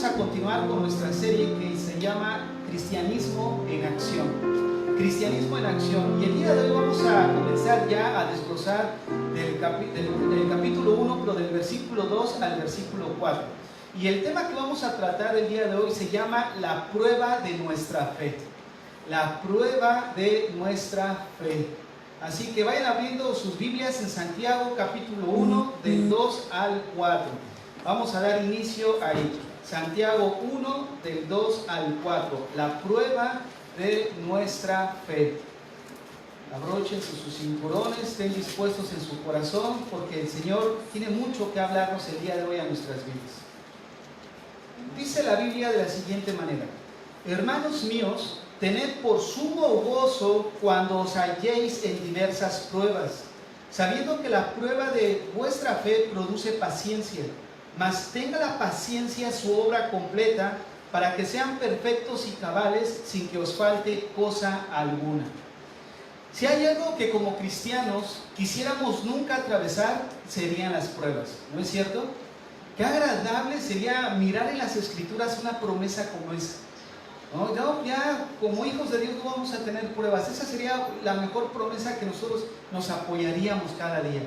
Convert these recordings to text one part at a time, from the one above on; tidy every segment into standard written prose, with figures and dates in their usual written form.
vamos a continuar con nuestra serie que se llama Cristianismo en Acción. Cristianismo en Acción. Y el día de hoy vamos a comenzar ya a desglosar del capítulo 1, pero del versículo 2 al versículo 4. Y el tema que vamos a tratar el día de hoy se llama la prueba de nuestra fe. La prueba de nuestra fe. Así que vayan abriendo sus Biblias en Santiago capítulo 1 del 2 al 4. Vamos a dar inicio ahí. Santiago 1 del 2 al 4. La prueba de nuestra fe. Abróchense sus cinturones, estén dispuestos en su corazón, porque el Señor tiene mucho que hablarnos el día de hoy a nuestras vidas. Dice la Biblia de la siguiente manera: hermanos míos, tened por sumo gozo cuando os halléis en diversas pruebas, sabiendo que la prueba de vuestra fe produce paciencia, mas tenga la paciencia su obra completa, para que sean perfectos y cabales, sin que os falte cosa alguna. Si hay algo que como cristianos quisiéramos nunca atravesar, serían las pruebas, ¿no es cierto? Qué agradable sería mirar en las Escrituras una promesa como esa, ¿no? Ya como hijos de Dios no vamos a tener pruebas. Esa sería la mejor promesa que nosotros nos apoyaríamos cada día.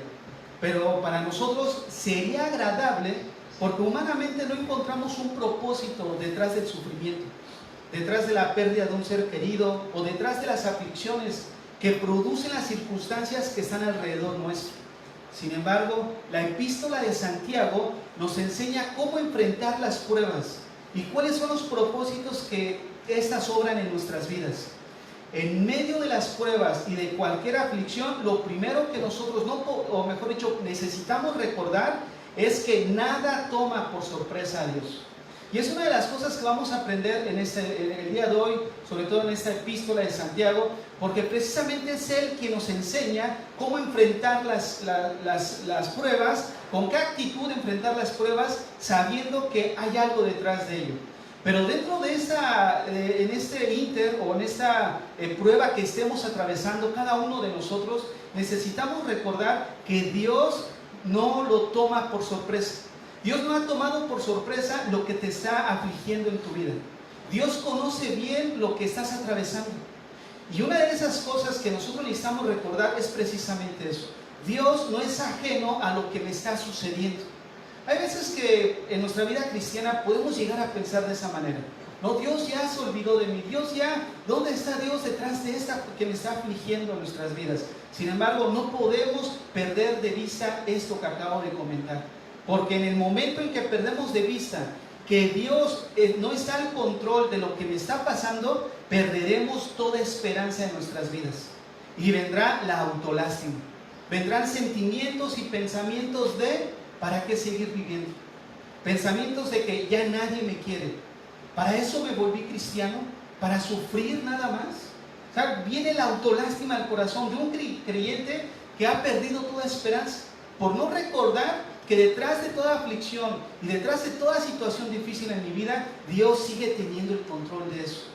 Pero para nosotros sería agradable, porque humanamente no encontramos un propósito detrás del sufrimiento, detrás de la pérdida de un ser querido o detrás de las aflicciones que producen las circunstancias que están alrededor nuestro. Sin embargo, la epístola de Santiago nos enseña cómo enfrentar las pruebas y cuáles son los propósitos que estas obran en nuestras vidas. En medio de las pruebas y de cualquier aflicción, lo primero que nosotros, o mejor dicho, necesitamos recordar es que nada toma por sorpresa a Dios. Y es una de las cosas que vamos a aprender en el día de hoy, sobre todo en esta epístola de Santiago, porque precisamente es Él quien nos enseña cómo enfrentar las pruebas, con qué actitud enfrentar las pruebas, sabiendo que hay algo detrás de ello. Pero dentro de en este ínter o en esta prueba que estemos atravesando, cada uno de nosotros necesitamos recordar que Dios no lo toma por sorpresa. Dios no ha tomado por sorpresa lo que te está afligiendo en tu vida. Dios conoce bien lo que estás atravesando. Y una de esas cosas que nosotros necesitamos recordar es precisamente eso. Dios no es ajeno a lo que me está sucediendo. Hay veces que en nuestra vida cristiana podemos llegar a pensar de esa manera. No, Dios ya se olvidó de mí. Dios ya, ¿dónde está Dios detrás de esta que me está afligiendo en nuestras vidas? Sin embargo, no podemos perder de vista esto que acabo de comentar. Porque en el momento en que perdemos de vista que Dios no está al control de lo que me está pasando, perderemos toda esperanza en nuestras vidas. Y vendrá la autolástima. Vendrán sentimientos y pensamientos de ¿para qué seguir viviendo? Pensamientos de que ya nadie me quiere. ¿Para eso me volví cristiano? ¿Para sufrir nada más? O sea, viene la autolástima al corazón de un creyente que ha perdido toda esperanza por no recordar que detrás de toda aflicción y detrás de toda situación difícil en mi vida, Dios sigue teniendo el control de eso.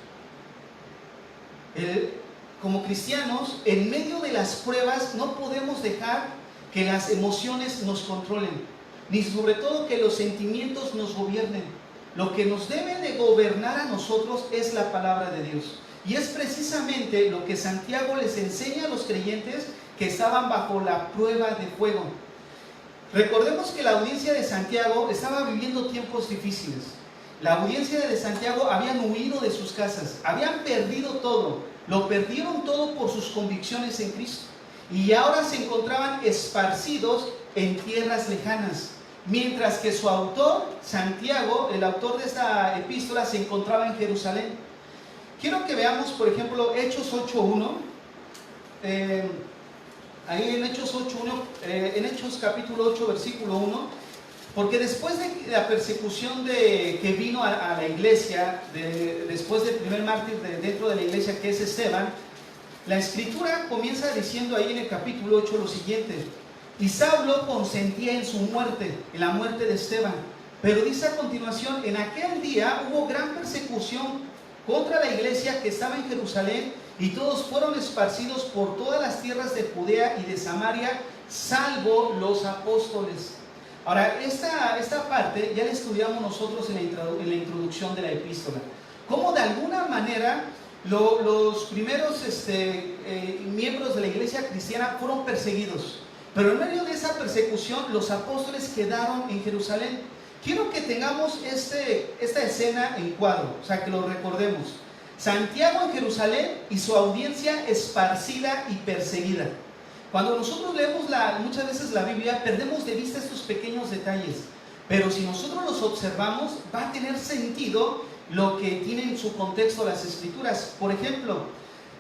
Como cristianos, en medio de las pruebas, no podemos dejar que las emociones nos controlen, ni sobre todo que los sentimientos nos gobiernen. Lo que nos debe de gobernar a nosotros es la palabra de Dios. Y es precisamente lo que Santiago les enseña a los creyentes que estaban bajo la prueba de fuego. Recordemos que la audiencia de Santiago estaba viviendo tiempos difíciles. La audiencia de Santiago habían huido de sus casas, habían perdido todo, lo perdieron todo por sus convicciones en Cristo. Y ahora se encontraban esparcidos en tierras lejanas, mientras que su autor, Santiago, el autor de esta epístola, se encontraba en Jerusalén. Quiero que veamos, por ejemplo, Hechos 8.1. Ahí en Hechos 8.1, en Hechos capítulo 8, versículo 1, porque después de la persecución que vino a la iglesia, después del primer mártir dentro de la iglesia, que es Esteban, la escritura comienza diciendo ahí en el capítulo 8 lo siguiente: y Saulo consentía en su muerte, en la muerte de Esteban, pero dice a continuación: en aquel día hubo gran persecución contra la iglesia que estaba en Jerusalén, y todos fueron esparcidos por todas las tierras de Judea y de Samaria, salvo los apóstoles. Ahora, esta parte ya la estudiamos nosotros en la introducción de la epístola. Cómo de alguna manera los primeros miembros de la iglesia cristiana fueron perseguidos. Pero en medio de esa persecución, los apóstoles quedaron en Jerusalén. Quiero que tengamos esta escena en cuadro, o sea, que lo recordemos. Santiago en Jerusalén y su audiencia esparcida y perseguida. Cuando nosotros leemos muchas veces la Biblia, perdemos de vista estos pequeños detalles. Pero si nosotros los observamos, va a tener sentido lo que tiene en su contexto las Escrituras. Por ejemplo,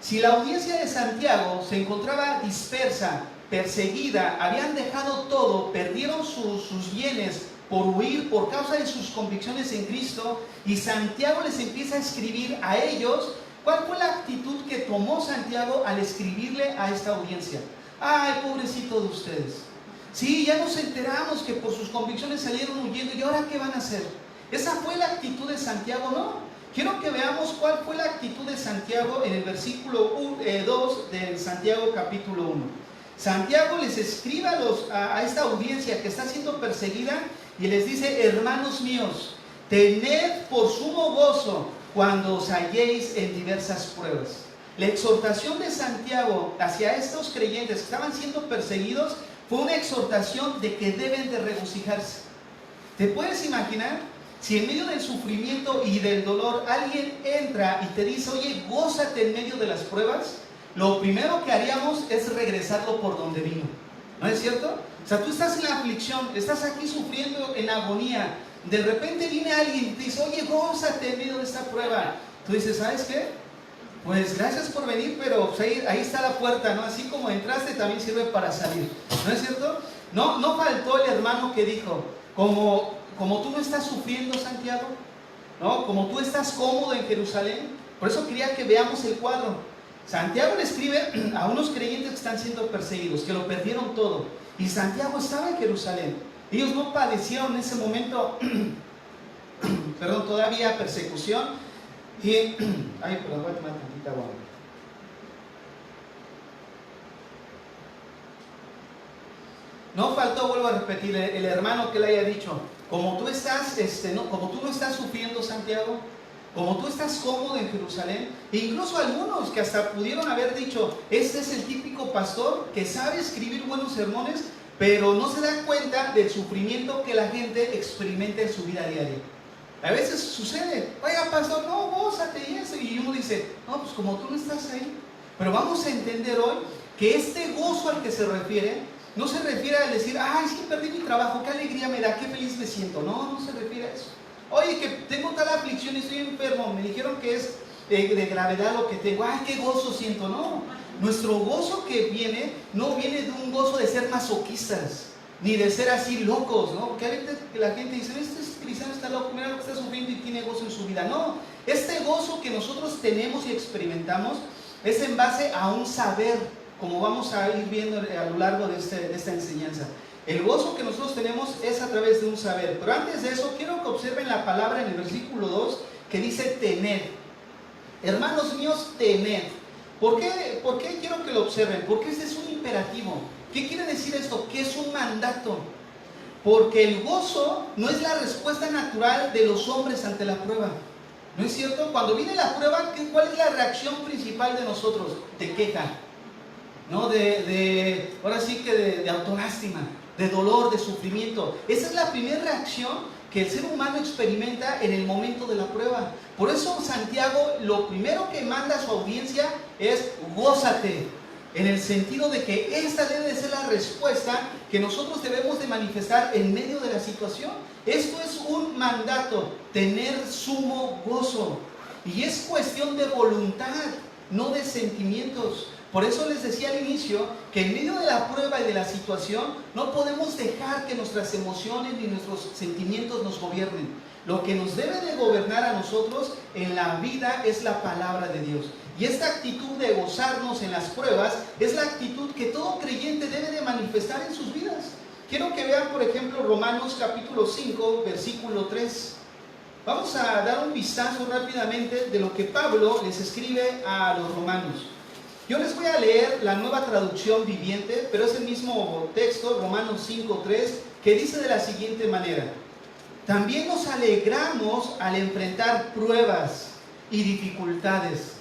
si la audiencia de Santiago se encontraba dispersa, perseguida, habían dejado todo, perdieron sus bienes por huir por causa de sus convicciones en Cristo, y Santiago les empieza a escribir a ellos, ¿cuál fue la actitud que tomó Santiago al escribirle a esta audiencia? Ay, pobrecito de ustedes. Sí, ya nos enteramos que por sus convicciones salieron huyendo, ¿y ahora qué van a hacer? ¿Esa fue la actitud de Santiago? No. Quiero que veamos cuál fue la actitud de Santiago en el versículo 2 de Santiago capítulo 1. Santiago les escribe a esta audiencia que está siendo perseguida y les dice: hermanos míos, tened por sumo gozo cuando os halléis en diversas pruebas. La exhortación de Santiago hacia estos creyentes que estaban siendo perseguidos fue una exhortación de que deben de regocijarse. ¿Te puedes imaginar? Si en medio del sufrimiento y del dolor alguien entra y te dice: oye, gózate en medio de las pruebas, lo primero que haríamos es regresarlo por donde vino. ¿No es cierto? O sea, tú estás en la aflicción, estás aquí sufriendo en agonía, de repente viene alguien y te dice: oye, gózate en medio de esta prueba. Tú dices: ¿sabes qué? Pues gracias por venir, pero pues ahí está la puerta, ¿no? Así como entraste, también sirve para salir. ¿No es cierto? No faltó el hermano que dijo: como tú no estás sufriendo, Santiago, ¿no? Como tú estás cómodo en Jerusalén. Por eso quería que veamos el cuadro. Santiago le escribe a unos creyentes que están siendo perseguidos, que lo perdieron todo. Y Santiago estaba en Jerusalén. Ellos no padecieron en ese momento, todavía persecución. Y, voy a tomar tantita agua. No faltó, vuelvo a repetir, el hermano que le haya dicho: como tú estás, como tú no estás sufriendo, Santiago, como tú estás cómodo en Jerusalén. E incluso algunos que hasta pudieron haber dicho: este es el típico pastor que sabe escribir buenos sermones, pero no se da cuenta del sufrimiento que la gente experimenta en su vida diaria. A veces sucede: oiga, pastor, no, gózate y eso. Y uno dice: no, pues como tú no estás ahí. Pero vamos a entender hoy que este gozo al que se refiere, no se refiere a decir: ay, sí, perdí mi trabajo, qué alegría me da, qué feliz me siento. No se refiere a eso. Oye, que tengo tal aflicción y estoy enfermo, me dijeron que es de gravedad lo que tengo. Ay, qué gozo siento. No, nuestro gozo que viene, no viene de un gozo de ser masoquistas, ni de ser así locos, ¿no? Porque a veces la gente dice: este cristiano está loco, mira lo que está sufriendo y tiene gozo en su vida. No, este gozo que nosotros tenemos y experimentamos es en base a un saber, como vamos a ir viendo a lo largo de esta enseñanza. El gozo que nosotros tenemos es a través de un saber. Pero antes de eso, quiero que observen la palabra en el versículo 2 que dice: tened. Hermanos míos, tened. ¿Por qué quiero que lo observen? Porque este es un imperativo. ¿Qué quiere decir esto? Que es un mandato. Porque el gozo no es la respuesta natural de los hombres ante la prueba. ¿No es cierto? Cuando viene la prueba, ¿cuál es la reacción principal de nosotros? De queja, ¿no? Ahora sí que de autolástima, de dolor, de sufrimiento. Esa es la primera reacción que el ser humano experimenta en el momento de la prueba. Por eso Santiago lo primero que manda a su audiencia es: gózate. En el sentido de que esta debe de ser la respuesta que nosotros debemos de manifestar en medio de la situación. Esto es un mandato: tener sumo gozo. Y es cuestión de voluntad, no de sentimientos. Por eso les decía al inicio que en medio de la prueba y de la situación no podemos dejar que nuestras emociones ni nuestros sentimientos nos gobiernen. Lo que nos debe de gobernar a nosotros en la vida es la palabra de Dios. Y esta actitud de gozarnos en las pruebas es la actitud que todo creyente debe de manifestar en sus vidas. Quiero que vean, por ejemplo, Romanos capítulo 5, versículo 3. Vamos a dar un vistazo rápidamente de lo que Pablo les escribe a los romanos. Yo les voy a leer la Nueva Traducción Viviente, pero es el mismo texto, Romanos 5:3, que dice de la siguiente manera: también nos alegramos al enfrentar pruebas y dificultades.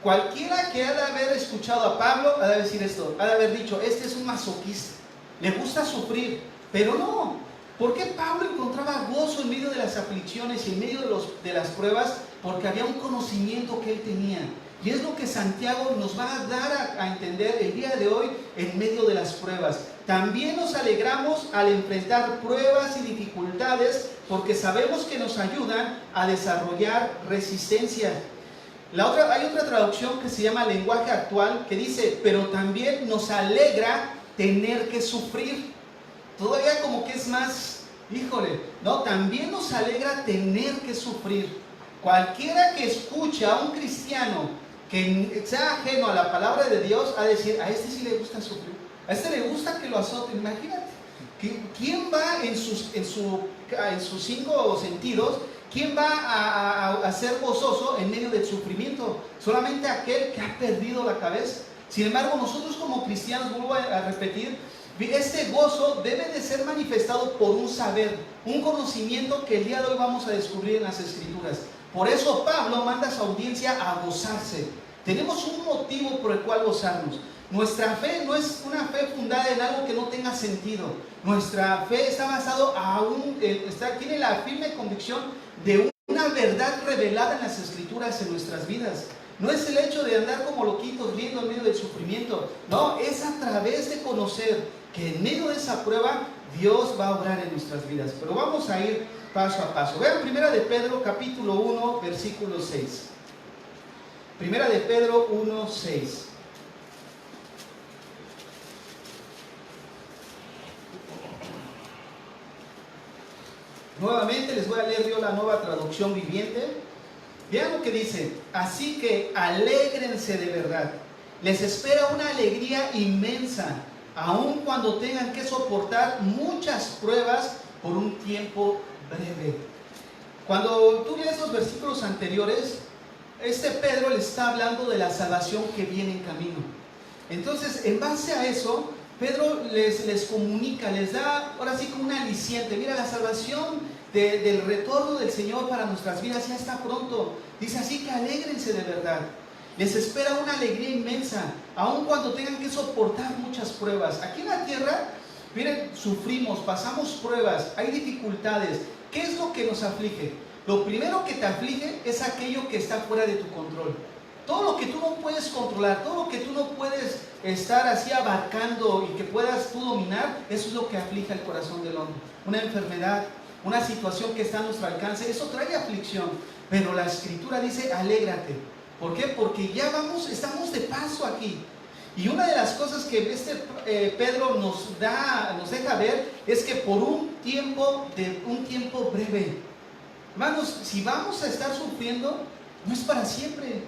Cualquiera que ha de haber escuchado a Pablo ha de decir esto, ha de haber dicho, este es un masoquista, le gusta sufrir, pero no. ¿Por qué Pablo encontraba gozo en medio de las aflicciones y en medio de las pruebas? Porque había un conocimiento que él tenía. Y es lo que Santiago nos va a dar a entender el día de hoy en medio de las pruebas. También nos alegramos al enfrentar pruebas y dificultades porque sabemos que nos ayudan a desarrollar resistencia. Hay otra traducción que se llama lenguaje actual que dice, pero también nos alegra tener que sufrir. Todavía como que es más, híjole, ¿no? También nos alegra tener que sufrir. Cualquiera que escuche a un cristiano que sea ajeno a la palabra de Dios, a decir, a este sí le gusta sufrir, a este le gusta que lo azoten. Imagínate, ¿quién va en sus 5 sentidos? ¿Quién va a ser gozoso en medio del sufrimiento? Solamente aquel que ha perdido la cabeza. Sin embargo, nosotros como cristianos, vuelvo a repetir, este gozo debe de ser manifestado por un saber, un conocimiento que el día de hoy vamos a descubrir en las Escrituras. Por eso Pablo manda a su audiencia a gozarse. Tenemos un motivo por el cual gozarnos. Nuestra fe no es una fe fundada en algo que no tenga sentido. Nuestra fe está basada tiene la firme convicción de una verdad revelada en las Escrituras en nuestras vidas. No es el hecho de andar como loquitos riendo en medio del sufrimiento. No, es a través de conocer que en medio de esa prueba Dios va a obrar en nuestras vidas. Pero vamos a ir paso a paso. Vean 1 de Pedro capítulo 1 versículo 6. 1 de Pedro 1, 6. Nuevamente les voy a leer yo la Nueva Traducción Viviente. Vean lo que dice: así que alégrense de verdad. Les espera una alegría inmensa, aun cuando tengan que soportar muchas pruebas por un tiempo breve. Cuando tú lees los versículos anteriores, Pedro le está hablando de la salvación que viene en camino. Entonces, en base a eso, Pedro les comunica, les da ahora sí como un aliciente. Mira, la salvación del retorno del Señor para nuestras vidas ya está pronto. Dice, así que alégrense de verdad. Les espera una alegría inmensa, aun cuando tengan que soportar muchas pruebas. Aquí en la tierra, miren, sufrimos, pasamos pruebas, hay dificultades. ¿Qué es lo que nos aflige? Lo primero que te aflige es aquello que está fuera de tu control. Todo lo que tú no puedes controlar, todo lo que tú no puedes estar así abarcando y que puedas tú dominar, eso es lo que aflige al corazón del hombre. Una enfermedad, una situación que está a nuestro alcance, eso trae aflicción. Pero la Escritura dice, alégrate. ¿Por qué? Porque ya estamos de paso aquí. Y una de las cosas que Pedro nos deja ver es que por un tiempo breve. Hermanos, si vamos a estar sufriendo, no es para siempre.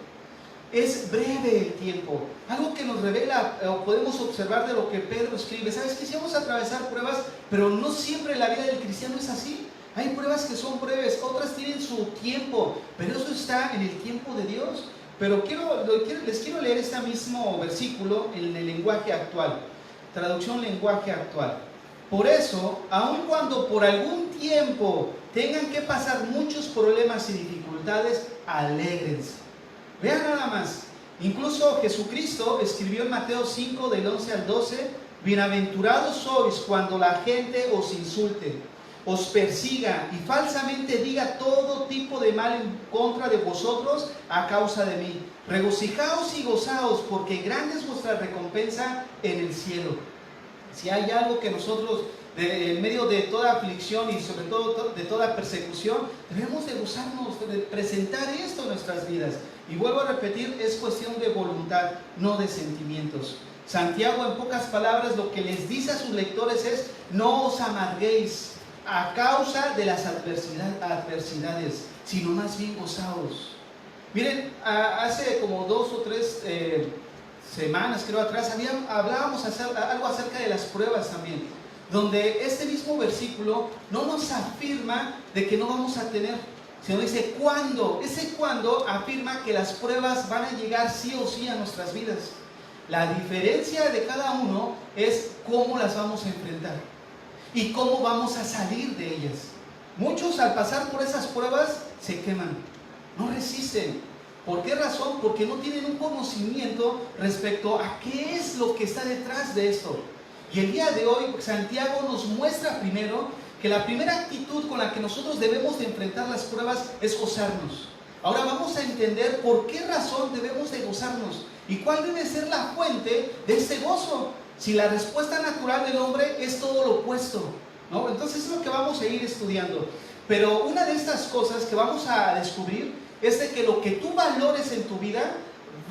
Es breve el tiempo. Algo que nos revela o podemos observar de lo que Pedro escribe. ¿Sabes qué? Si vamos a atravesar pruebas, pero no siempre la vida del cristiano es así. Hay pruebas que son breves, otras tienen su tiempo, pero eso está en el tiempo de Dios. Pero les quiero leer este mismo versículo en el lenguaje actual. Traducción lenguaje actual. Por eso, aun cuando por algún tiempo tengan que pasar muchos problemas y dificultades, alégrense. Vean nada más, incluso Jesucristo escribió en Mateo 5 del 11 al 12, bienaventurados sois cuando la gente os insulte, os persiga y falsamente diga todo tipo de mal en contra de vosotros a causa de mí. Regocijaos y gozaos, porque grande es vuestra recompensa en el cielo. Si hay algo que nosotros, en medio de toda aflicción y sobre todo de toda persecución, debemos de gozarnos, de presentar esto en nuestras vidas. Y vuelvo a repetir, es cuestión de voluntad, no de sentimientos. Santiago, en pocas palabras, lo que les dice a sus lectores es, no os amarguéis a causa de las adversidades, sino más bien gozaos. Miren, hace como 2 o 3 semanas, creo atrás, hablábamos algo acerca de las pruebas también, donde este mismo versículo no nos afirma de que no vamos a tener, sino dice cuándo. Ese cuándo afirma que las pruebas van a llegar sí o sí a nuestras vidas. La diferencia de cada uno es cómo las vamos a enfrentar y cómo vamos a salir de ellas. Muchos al pasar por esas pruebas se queman, no resisten. ¿Por qué razón? Porque no tienen un conocimiento respecto a qué es lo que está detrás de esto. Y el día de hoy Santiago nos muestra primero que la primera actitud con la que nosotros debemos de enfrentar las pruebas es gozarnos. Ahora vamos a entender por qué razón debemos de gozarnos y cuál debe ser la fuente de ese gozo. Si la respuesta natural del hombre es todo lo opuesto, ¿no? Entonces es lo que vamos a ir estudiando. Pero una de estas cosas que vamos a descubrir es de que lo que tú valores en tu vida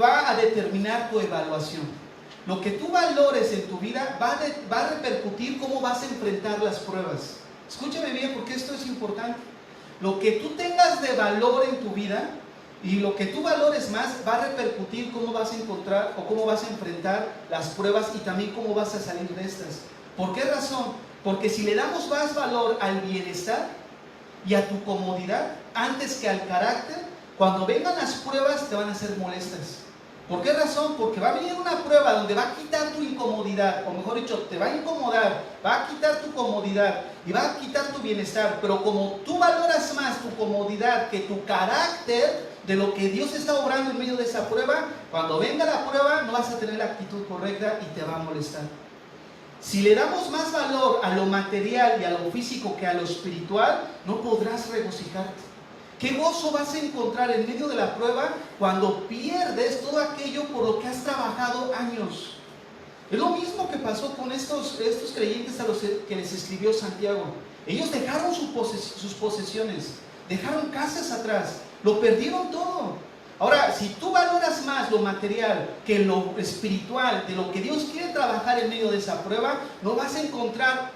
va a determinar tu evaluación. Lo que tú valores en tu vida va a repercutir cómo vas a enfrentar las pruebas. Escúchame bien porque esto es importante. Lo que tú tengas de valor en tu vida y lo que tú valores más va a repercutir cómo vas a encontrar o cómo vas a enfrentar las pruebas y también cómo vas a salir de estas. ¿Por qué razón? Porque si le damos más valor al bienestar y a tu comodidad antes que al carácter, cuando vengan las pruebas te van a ser molestas. ¿Por qué razón? Porque va a venir una prueba donde va a quitar tu incomodidad, o mejor dicho, te va a incomodar, va a quitar tu comodidad y va a quitar tu bienestar. Pero como tú valoras más tu comodidad que tu carácter de lo que Dios está obrando en medio de esa prueba, cuando venga la prueba no vas a tener la actitud correcta y te va a molestar. Si le damos más valor a lo material y a lo físico que a lo espiritual, no podrás regocijarte. ¿Qué gozo vas a encontrar en medio de la prueba cuando pierdes todo aquello por lo que has trabajado años? Es lo mismo que pasó con estos creyentes a los que les escribió Santiago. Ellos dejaron sus posesiones, dejaron casas atrás, lo perdieron todo. Ahora, si tú valoras más lo material que lo espiritual, de lo que Dios quiere trabajar en medio de esa prueba, no vas a encontrar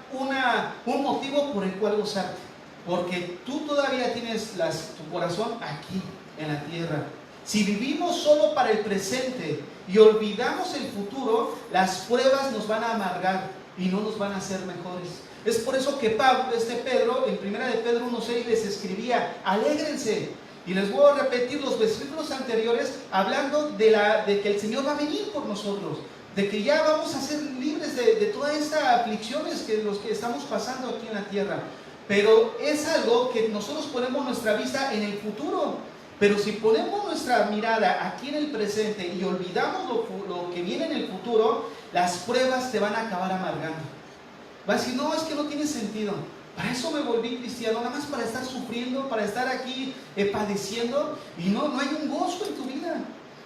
un motivo por el cual gozarte. Porque tú todavía tienes tu corazón aquí, en la tierra. Si vivimos solo para el presente y olvidamos el futuro, las pruebas nos van a amargar y no nos van a hacer mejores. Es por eso que Pedro, en 1 de Pedro 1:6 les escribía, alégrense. Y les voy a repetir los versículos anteriores hablando de que el Señor va a venir por nosotros, de que ya vamos a ser libres de todas estas aflicciones que estamos pasando aquí en la tierra. Pero es algo que nosotros ponemos nuestra vista en el futuro. Pero si ponemos nuestra mirada aquí en el presente y olvidamos lo que viene en el futuro, las pruebas te van a acabar amargando. Vas a decir, no, es que no tiene sentido. Para eso me volví cristiano, nada más para estar sufriendo, para estar aquí padeciendo. Y no hay un gozo en tu vida.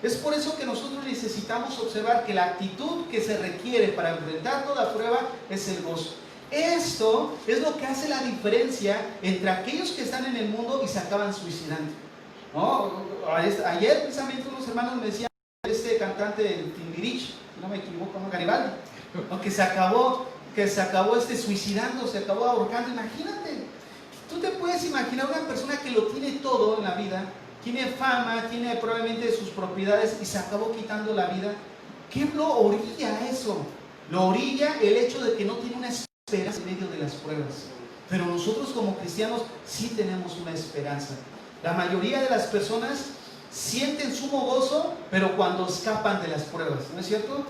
Es por eso que nosotros necesitamos observar que la actitud que se requiere para enfrentar toda prueba es el gozo. Esto es lo que hace la diferencia entre aquellos que están en el mundo y se acaban suicidando, ¿no? Ayer precisamente unos hermanos me decían, este cantante del Timbiriche, si no me equivoco, ¿no? Garibaldi, ¿no? que se acabó suicidando, se acabó ahorcando. Imagínate, tú te puedes imaginar una persona que lo tiene todo en la vida, tiene fama, tiene probablemente sus propiedades y se acabó quitando la vida. ¿Qué lo orilla a eso? Lo orilla el hecho de que no tiene una esperanza en medio de las pruebas. Pero nosotros como cristianos sí tenemos una esperanza. La mayoría de las personas sienten sumo gozo, pero cuando escapan de las pruebas, ¿no es cierto?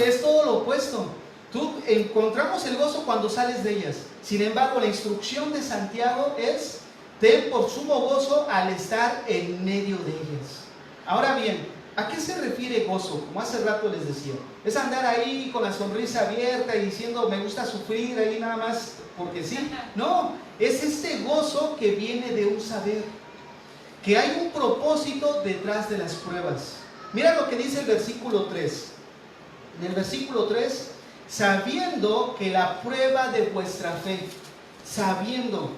Es todo lo opuesto. Tú encontramos el gozo cuando sales de ellas. Sin embargo, la instrucción de Santiago es: ten por sumo gozo al estar en medio de ellas. Ahora bien, ¿a qué se refiere gozo? Como hace rato les decía, es andar ahí con la sonrisa abierta y diciendo, me gusta sufrir ahí nada más porque sí. No, es este gozo que viene de un saber, que hay un propósito detrás de las pruebas. Mira lo que dice el versículo 3. En el versículo 3, sabiendo que la prueba de vuestra fe, sabiendo.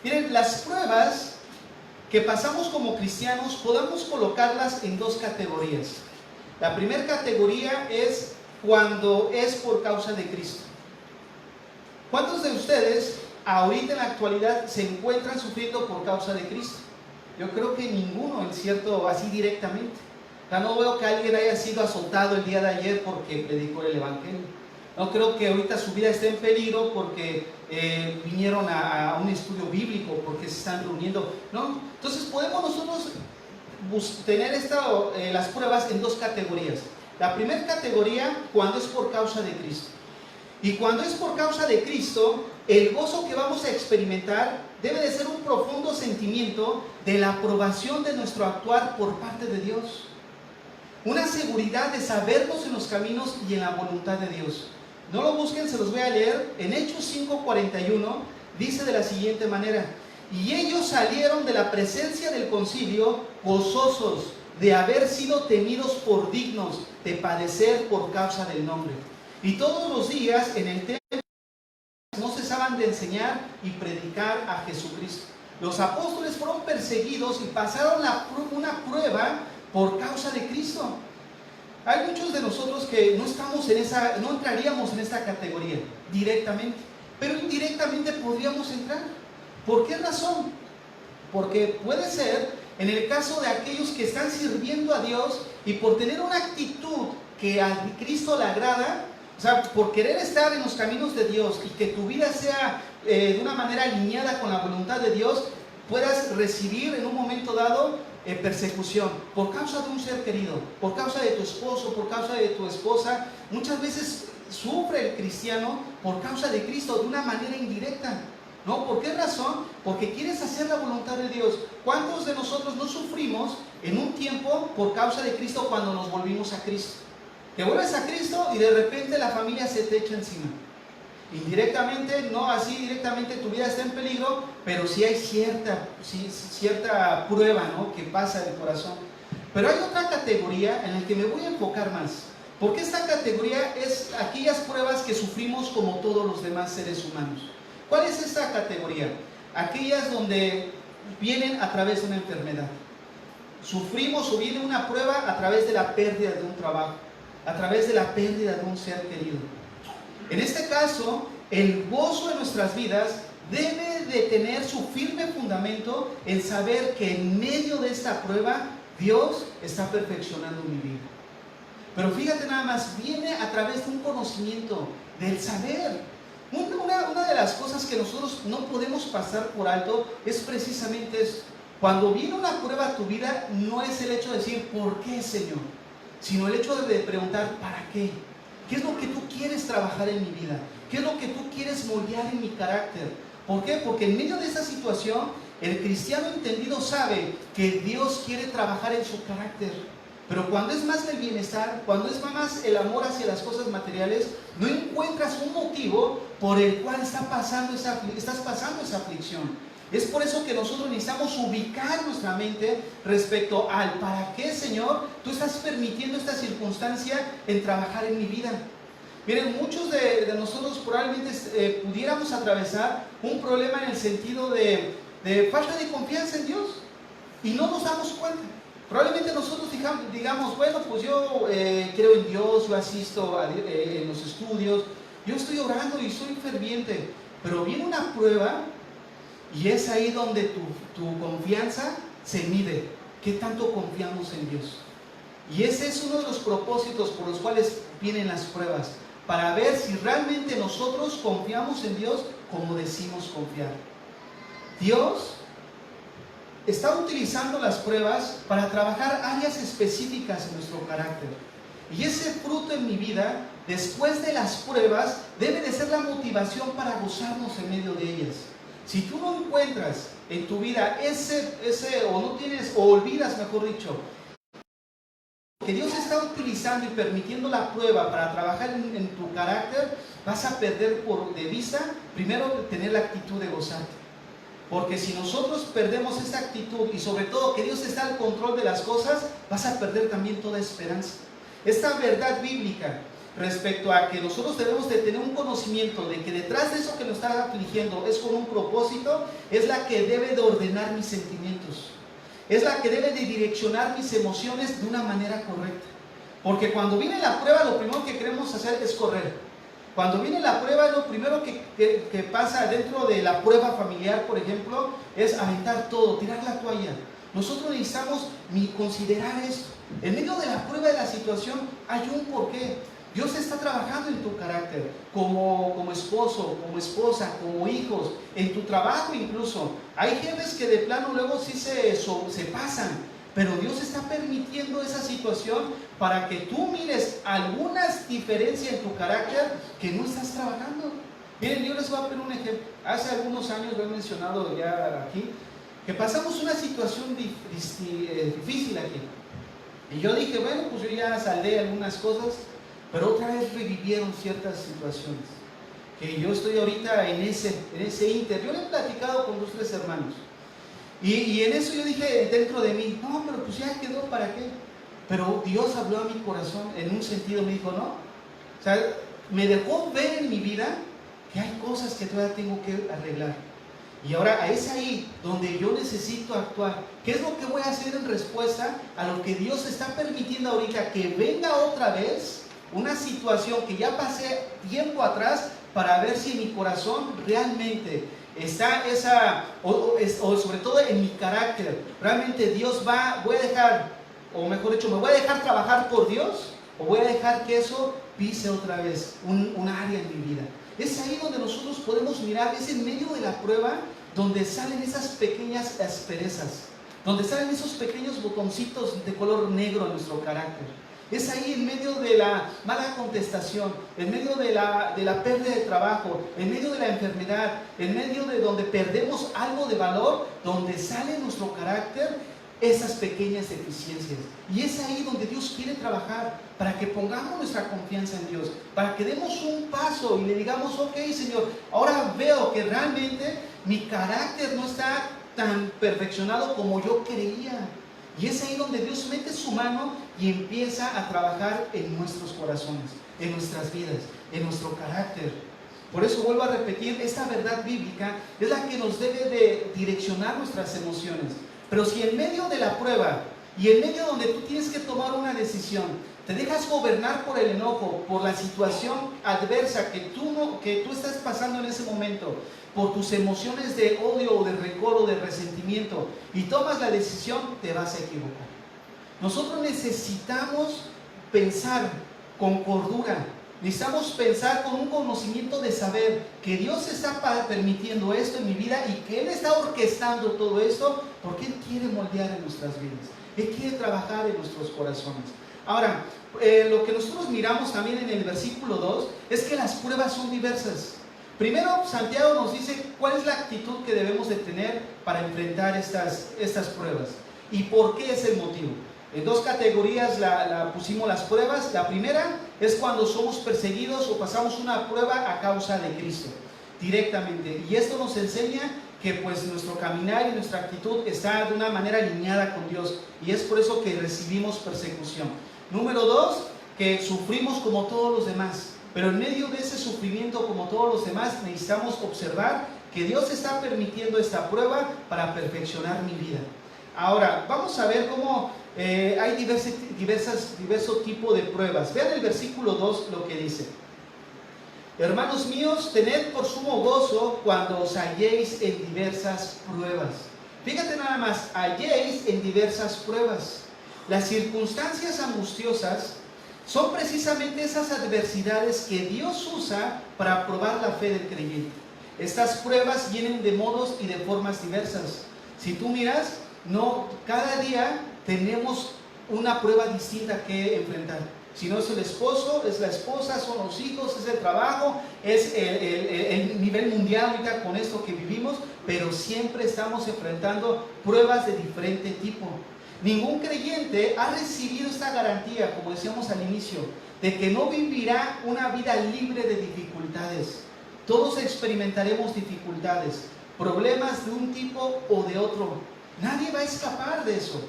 Miren, las pruebas que pasamos como cristianos podamos colocarlas en dos categorías. La primera categoría es cuando es por causa de Cristo. ¿Cuántos de ustedes ahorita en la actualidad se encuentran sufriendo por causa de Cristo? Yo creo que ninguno, en cierto, así directamente. Ya no veo que alguien haya sido azotado el día de ayer porque predicó el Evangelio. No creo que ahorita su vida esté en peligro porque vinieron a un estudio bíblico, porque se están reuniendo. ¿No? Entonces podemos nosotros tener las pruebas en dos categorías. La primera categoría, cuando es por causa de Cristo. Y cuando es por causa de Cristo, el gozo que vamos a experimentar debe de ser un profundo sentimiento de la aprobación de nuestro actuar por parte de Dios. Una seguridad de sabernos en los caminos y en la voluntad de Dios. No lo busquen, se los voy a leer. En Hechos 5:41 dice de la siguiente manera: y ellos salieron de la presencia del concilio gozosos de haber sido tenidos por dignos de padecer por causa del nombre. Y todos los días en el templo no cesaban de enseñar y predicar a Jesucristo. Los apóstoles fueron perseguidos y pasaron una prueba por causa de Cristo. Hay muchos de nosotros que no entraríamos en esta categoría directamente, pero indirectamente podríamos entrar. ¿Por qué razón? Porque puede ser en el caso de aquellos que están sirviendo a Dios y por tener una actitud que a Cristo le agrada, o sea, por querer estar en los caminos de Dios y que tu vida sea de una manera alineada con la voluntad de Dios, puedas recibir en un momento dado persecución por causa de un ser querido, por causa de tu esposo, por causa de tu esposa. Muchas veces sufre el cristiano por causa de Cristo de una manera indirecta. ¿No? ¿Por qué razón? Porque quieres hacer la voluntad de Dios. ¿Cuántos de nosotros no sufrimos en un tiempo por causa de Cristo cuando nos volvimos a Cristo? Que vuelves a Cristo y de repente la familia se te echa encima. Indirectamente, no así directamente tu vida está en peligro, pero sí hay cierta prueba, ¿no?, que pasa del corazón. Pero hay otra categoría en la que me voy a enfocar más. Porque esta categoría es aquellas pruebas que sufrimos como todos los demás seres humanos. ¿Cuál es esta categoría? Aquellas donde vienen a través de una enfermedad. Sufrimos o viene una prueba a través de la pérdida de un trabajo, a través de la pérdida de un ser querido. En este caso, el gozo de nuestras vidas debe de tener su firme fundamento en saber que en medio de esta prueba Dios está perfeccionando mi vida. Pero fíjate nada más, viene a través de un conocimiento, del saber. Una de las cosas que nosotros no podemos pasar por alto es precisamente eso. Cuando viene una prueba a tu vida, no es el hecho de decir ¿por qué, Señor?, sino el hecho de preguntar ¿para qué? ¿Qué es lo que tú quieres trabajar en mi vida? ¿Qué es lo que tú quieres moldear en mi carácter? ¿Por qué? Porque en medio de esa situación, el cristiano entendido sabe que Dios quiere trabajar en su carácter. Pero cuando es más el bienestar, cuando es más el amor hacia las cosas materiales, no encuentras un motivo por el cual estás pasando esa aflicción. Es por eso que nosotros necesitamos ubicar nuestra mente respecto al ¿para qué, Señor, tú estás permitiendo esta circunstancia en trabajar en mi vida? Miren, muchos de nosotros probablemente pudiéramos atravesar un problema en el sentido de falta de confianza en Dios y no nos damos cuenta. Probablemente nosotros digamos, bueno, pues yo creo en Dios, yo asisto en los estudios, yo estoy orando y soy ferviente, pero viene una prueba y es ahí donde tu confianza se mide. ¿Qué tanto confiamos en Dios? Y ese es uno de los propósitos por los cuales vienen las pruebas, para ver si realmente nosotros confiamos en Dios como decimos confiar. Dios está utilizando las pruebas para trabajar áreas específicas en nuestro carácter. Y ese fruto en mi vida, después de las pruebas, debe de ser la motivación para gozarnos en medio de ellas. Si tú no encuentras en tu vida o no tienes, o olvidas, mejor dicho, que Dios está utilizando y permitiendo la prueba para trabajar en tu carácter, vas a perder de vista, primero, tener la actitud de gozarte. Porque si nosotros perdemos esa actitud y sobre todo que Dios está al control de las cosas, vas a perder también toda esperanza. Esta verdad bíblica respecto a que nosotros debemos de tener un conocimiento de que detrás de eso que nos está afligiendo es con un propósito, es la que debe de ordenar mis sentimientos. Es la que debe de direccionar mis emociones de una manera correcta. Porque cuando viene la prueba, lo primero que queremos hacer es correr. Cuando viene la prueba, lo primero que pasa dentro de la prueba familiar, por ejemplo, es aventar todo, tirar la toalla. Nosotros necesitamos considerar esto. En medio de la prueba de la situación hay un porqué. Dios está trabajando en tu carácter, como esposo, como esposa, como hijos, en tu trabajo incluso. Hay jefes que de plano luego sí se pasan, pero Dios está permitiendo esa situación para que tú mires algunas diferencias en tu carácter que no estás trabajando. Miren, yo les voy a poner un ejemplo. Hace algunos años, lo he mencionado ya aquí, que pasamos una situación difícil aquí. Y yo dije, bueno, pues yo ya saldé algunas cosas, pero otra vez revivieron ciertas situaciones. Que yo estoy ahorita en ese inter. Yo le he platicado con 2 o 3 hermanos. Y en eso yo dije dentro de mí, no, pero pues ya quedó, ¿para qué? Pero Dios habló a mi corazón en un sentido, me dijo, no. O sea, me dejó ver en mi vida que hay cosas que todavía tengo que arreglar. Y ahora es ahí donde yo necesito actuar. ¿Qué es lo que voy a hacer en respuesta a lo que Dios está permitiendo ahorita? Que venga otra vez una situación que ya pasé tiempo atrás, para ver si en mi corazón realmente está esa, o sobre todo en mi carácter, realmente Dios voy a dejar, o mejor dicho, me voy a dejar trabajar por Dios, o voy a dejar que eso pise otra vez un área en mi vida. Es ahí donde nosotros podemos mirar, es en medio de la prueba donde salen esas pequeñas asperezas, donde salen esos pequeños botoncitos de color negro en nuestro carácter. Es ahí en medio de la mala contestación, en medio de la pérdida de trabajo, en medio de la enfermedad, en medio de donde perdemos algo de valor, donde sale nuestro carácter, esas pequeñas deficiencias. Y es ahí donde Dios quiere trabajar, para que pongamos nuestra confianza en Dios, para que demos un paso y le digamos, ok Señor, ahora veo que realmente mi carácter no está tan perfeccionado como yo creía. Y es ahí donde Dios mete su mano y empieza a trabajar en nuestros corazones, en nuestras vidas, en nuestro carácter. Por eso vuelvo a repetir, esta verdad bíblica es la que nos debe de direccionar nuestras emociones. Pero si en medio de la prueba y en medio donde tú tienes que tomar una decisión, te dejas gobernar por el enojo, por la situación adversa que tú estás pasando en ese momento, por tus emociones de odio o de rencor o de resentimiento, y tomas la decisión, te vas a equivocar. Nosotros necesitamos pensar con cordura, necesitamos pensar con un conocimiento de saber que Dios está permitiendo esto en mi vida y que Él está orquestando todo esto porque Él quiere moldear en nuestras vidas, Él quiere trabajar en nuestros corazones. Ahora, lo que nosotros miramos también en el versículo 2 es que las pruebas son diversas. Primero, Santiago nos dice cuál es la actitud que debemos de tener para enfrentar estas pruebas y por qué es el motivo. En 2 categorías pusimos las pruebas. La primera es cuando somos perseguidos o pasamos una prueba a causa de Cristo, directamente. Y esto nos enseña que pues nuestro caminar y nuestra actitud está de una manera alineada con Dios, y es por eso que recibimos persecución. Número 2, que sufrimos como todos los demás. Pero en medio de ese sufrimiento como todos los demás necesitamos observar que Dios está permitiendo esta prueba para perfeccionar mi vida. Ahora, vamos a ver cómo hay diversos tipos de pruebas. Vean el versículo 2 lo que dice. Hermanos míos, tened por sumo gozo cuando os halléis en diversas pruebas. Fíjate nada más, halléis en diversas pruebas. Las circunstancias angustiosas son precisamente esas adversidades que Dios usa para probar la fe del creyente. Estas pruebas vienen de modos y de formas diversas. Si tú miras, cada día tenemos una prueba distinta que enfrentar. Si no es el esposo, es la esposa, son los hijos, es el trabajo, es el nivel mundial ahorita con esto que vivimos, pero siempre estamos enfrentando pruebas de diferente tipo. Ningún creyente ha recibido esta garantía, como decíamos al inicio, de que no vivirá una vida libre de dificultades. Todos experimentaremos dificultades, problemas de un tipo o de otro. Nadie va a escapar de eso,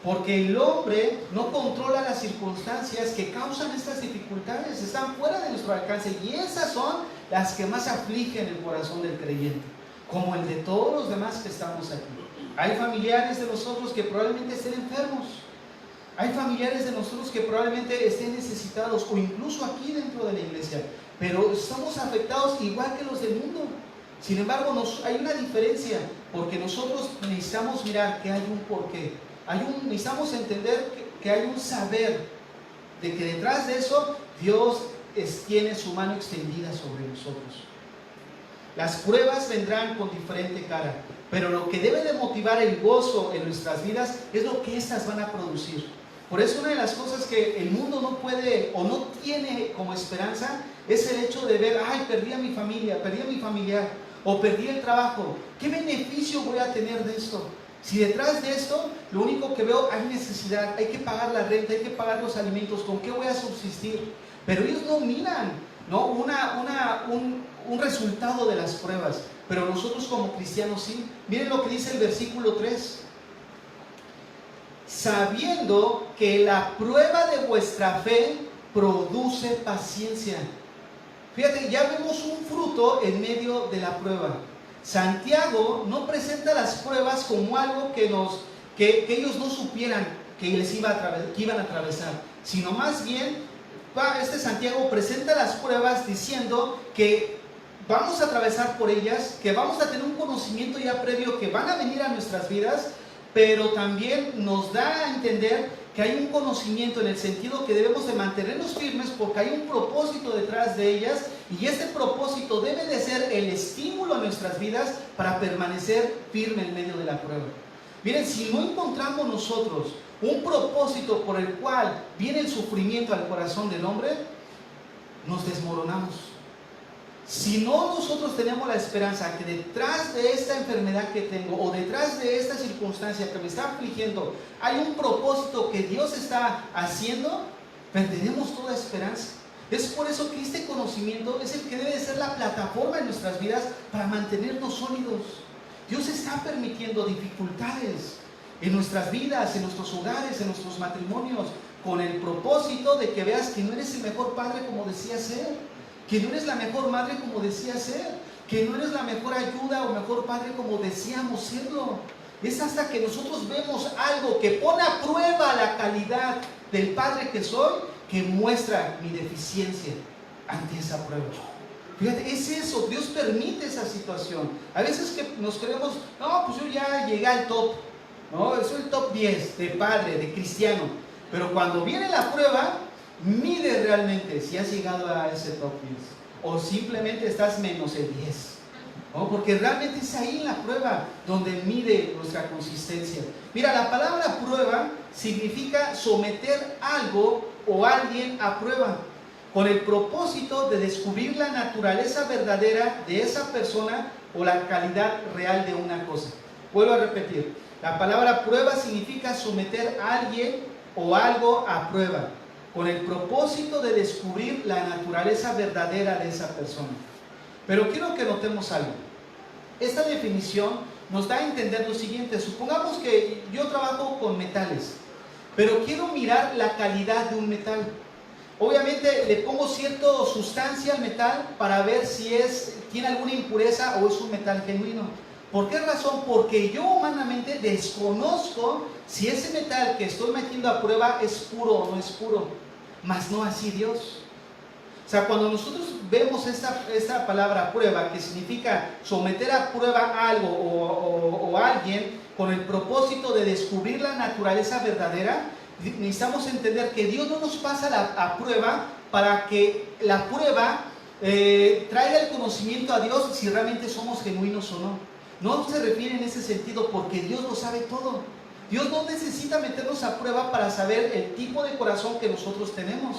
porque el hombre no controla las circunstancias que causan estas dificultades, están fuera de nuestro alcance, y esas son las que más afligen el corazón del creyente, como el de todos los demás que estamos aquí. Hay familiares de nosotros que probablemente estén enfermos. Hay familiares de nosotros que probablemente estén necesitados, o incluso aquí dentro de la iglesia. Pero estamos afectados igual que los del mundo. Sin embargo, hay una diferencia, porque nosotros necesitamos mirar que hay un porqué. Necesitamos entender que hay un saber de que detrás de eso Dios tiene su mano extendida sobre nosotros. Las pruebas vendrán con diferente cara, pero lo que debe de motivar el gozo en nuestras vidas es lo que estas van a producir. Por eso una de las cosas que el mundo no puede o no tiene como esperanza es el hecho de ver, ay, perdí a mi familia, perdí a mi familiar, o perdí el trabajo. ¿Qué beneficio voy a tener de esto? Si detrás de esto, lo único que veo, hay necesidad, hay que pagar la renta, hay que pagar los alimentos, ¿con qué voy a subsistir? Pero ellos no miran, ¿no? un resultado de las pruebas. Pero nosotros como cristianos sí. Miren lo que dice el versículo 3. Sabiendo que la prueba de vuestra fe produce paciencia. Fíjate, ya vemos un fruto en medio de la prueba. Santiago no presenta las pruebas como algo que ellos no supieran que iban a atravesar, sino más bien, Santiago presenta las pruebas diciendo que vamos a atravesar por ellas, que vamos a tener un conocimiento ya previo que van a venir a nuestras vidas, pero también nos da a entender que hay un conocimiento en el sentido que debemos de mantenernos firmes porque hay un propósito detrás de ellas, y este propósito debe de ser el estímulo a nuestras vidas para permanecer firme en medio de la prueba. Miren, si no encontramos nosotros un propósito por el cual viene el sufrimiento al corazón del hombre, nos desmoronamos. Si no nosotros tenemos la esperanza que detrás de esta enfermedad que tengo o detrás de esta circunstancia que me está afligiendo hay un propósito que Dios está haciendo, perderemos toda esperanza. Es por eso que este conocimiento es el que debe ser la plataforma en nuestras vidas para mantenernos sólidos. Dios está permitiendo dificultades en nuestras vidas, en nuestros hogares, en nuestros matrimonios, con el propósito de que veas que no eres el mejor padre como decías ser, que no eres la mejor madre como decías ser, que no eres la mejor ayuda o mejor padre como decíamos serlo. Es hasta que nosotros vemos algo que pone a prueba la calidad del padre que soy, que muestra mi deficiencia ante esa prueba. Fíjate, es eso, Dios permite esa situación. A veces que nos creemos, no, pues yo ya llegué al top, no, soy el top 10 de padre, de cristiano. Pero cuando viene la prueba, mide realmente si has llegado a ese top 10 o simplemente estás menos el 10, ¿no? Porque realmente es ahí en la prueba donde mide nuestra consistencia. Mira, la palabra prueba significa someter algo o alguien a prueba con el propósito de descubrir la naturaleza verdadera de esa persona o la calidad real de una cosa. Vuelvo a repetir, la palabra prueba significa someter a alguien o algo a prueba con el propósito de descubrir la naturaleza verdadera de esa persona. Pero quiero que notemos algo. Esta definición nos da a entender lo siguiente. Supongamos que yo trabajo con metales, pero quiero mirar la calidad de un metal. Obviamente le pongo cierta sustancia al metal para ver si tiene alguna impureza o es un metal genuino. ¿Por qué razón? Porque yo humanamente desconozco si ese metal que estoy metiendo a prueba es puro o no es puro. Mas no así Dios. O sea, cuando nosotros vemos esta palabra prueba, que significa someter a prueba algo o alguien con el propósito de descubrir la naturaleza verdadera, necesitamos entender que Dios no nos pasa a prueba para que la prueba traiga el conocimiento a Dios si realmente somos genuinos o no. No se refiere en ese sentido porque Dios lo sabe todo. Dios no necesita meternos a prueba para saber el tipo de corazón que nosotros tenemos.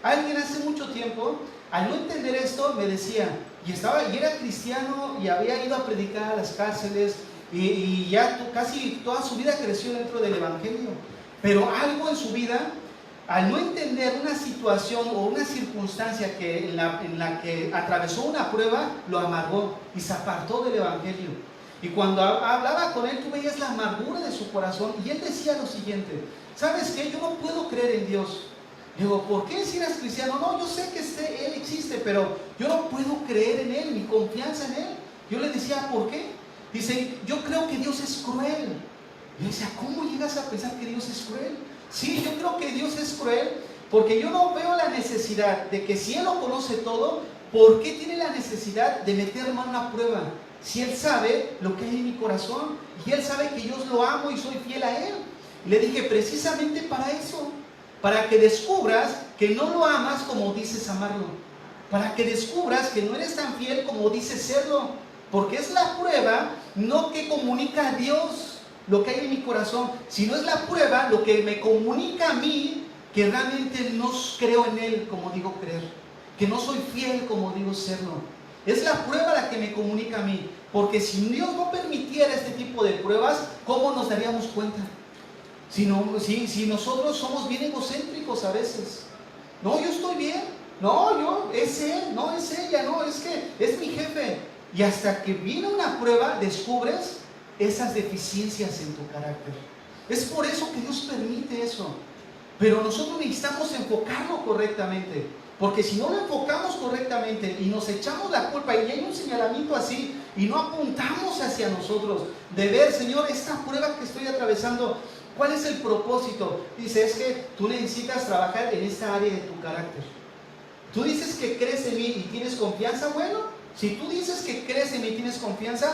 Alguien hace mucho tiempo, al no entender esto, me decía, y era cristiano y había ido a predicar a las cárceles y ya casi toda su vida creció dentro del evangelio. Pero algo en su vida, al no entender una situación o una circunstancia en la que atravesó una prueba, lo amargó y se apartó del evangelio. Y cuando hablaba con él, tú veías la amargura de su corazón, y él decía lo siguiente: ¿sabes qué? Yo no puedo creer en Dios. Digo, ¿por qué si eres cristiano? No, yo sé que Él existe, pero yo no puedo creer en Él, mi confianza en Él. Yo le decía, ¿por qué? Dice, yo creo que Dios es cruel. Yo decía, ¿cómo llegas a pensar que Dios es cruel? Sí, yo creo que Dios es cruel porque yo no veo la necesidad de que, si Él lo conoce todo, ¿por qué tiene la necesidad de meterme a una prueba? Si Él sabe lo que hay en mi corazón y Él sabe que yo lo amo y soy fiel a Él. Y le dije, precisamente para eso, para que descubras que no lo amas como dices amarlo, para que descubras que no eres tan fiel como dices serlo, porque es la prueba no que comunica a Dios, lo que hay en mi corazón, sino es la prueba lo que me comunica a mí que realmente no creo en Él como digo creer, que no soy fiel como digo serlo. Es la prueba la que me comunica a mí, porque si Dios no permitiera este tipo de pruebas, ¿cómo nos daríamos cuenta? Si nosotros somos bien egocéntricos a veces. No, yo estoy bien. No, es él, no es ella, no, es que es mi jefe. Y hasta que viene una prueba, descubres esas deficiencias en tu carácter. Es por eso que Dios permite eso. Pero nosotros necesitamos enfocarlo correctamente. Porque si no lo enfocamos correctamente y nos echamos la culpa y hay un señalamiento así y no apuntamos hacia nosotros de ver, Señor, esta prueba que estoy atravesando, ¿cuál es el propósito? Dice, es que tú necesitas trabajar en esta área de tu carácter. Tú dices que crees en mí y tienes confianza. Bueno, si tú dices que crees en mí y tienes confianza,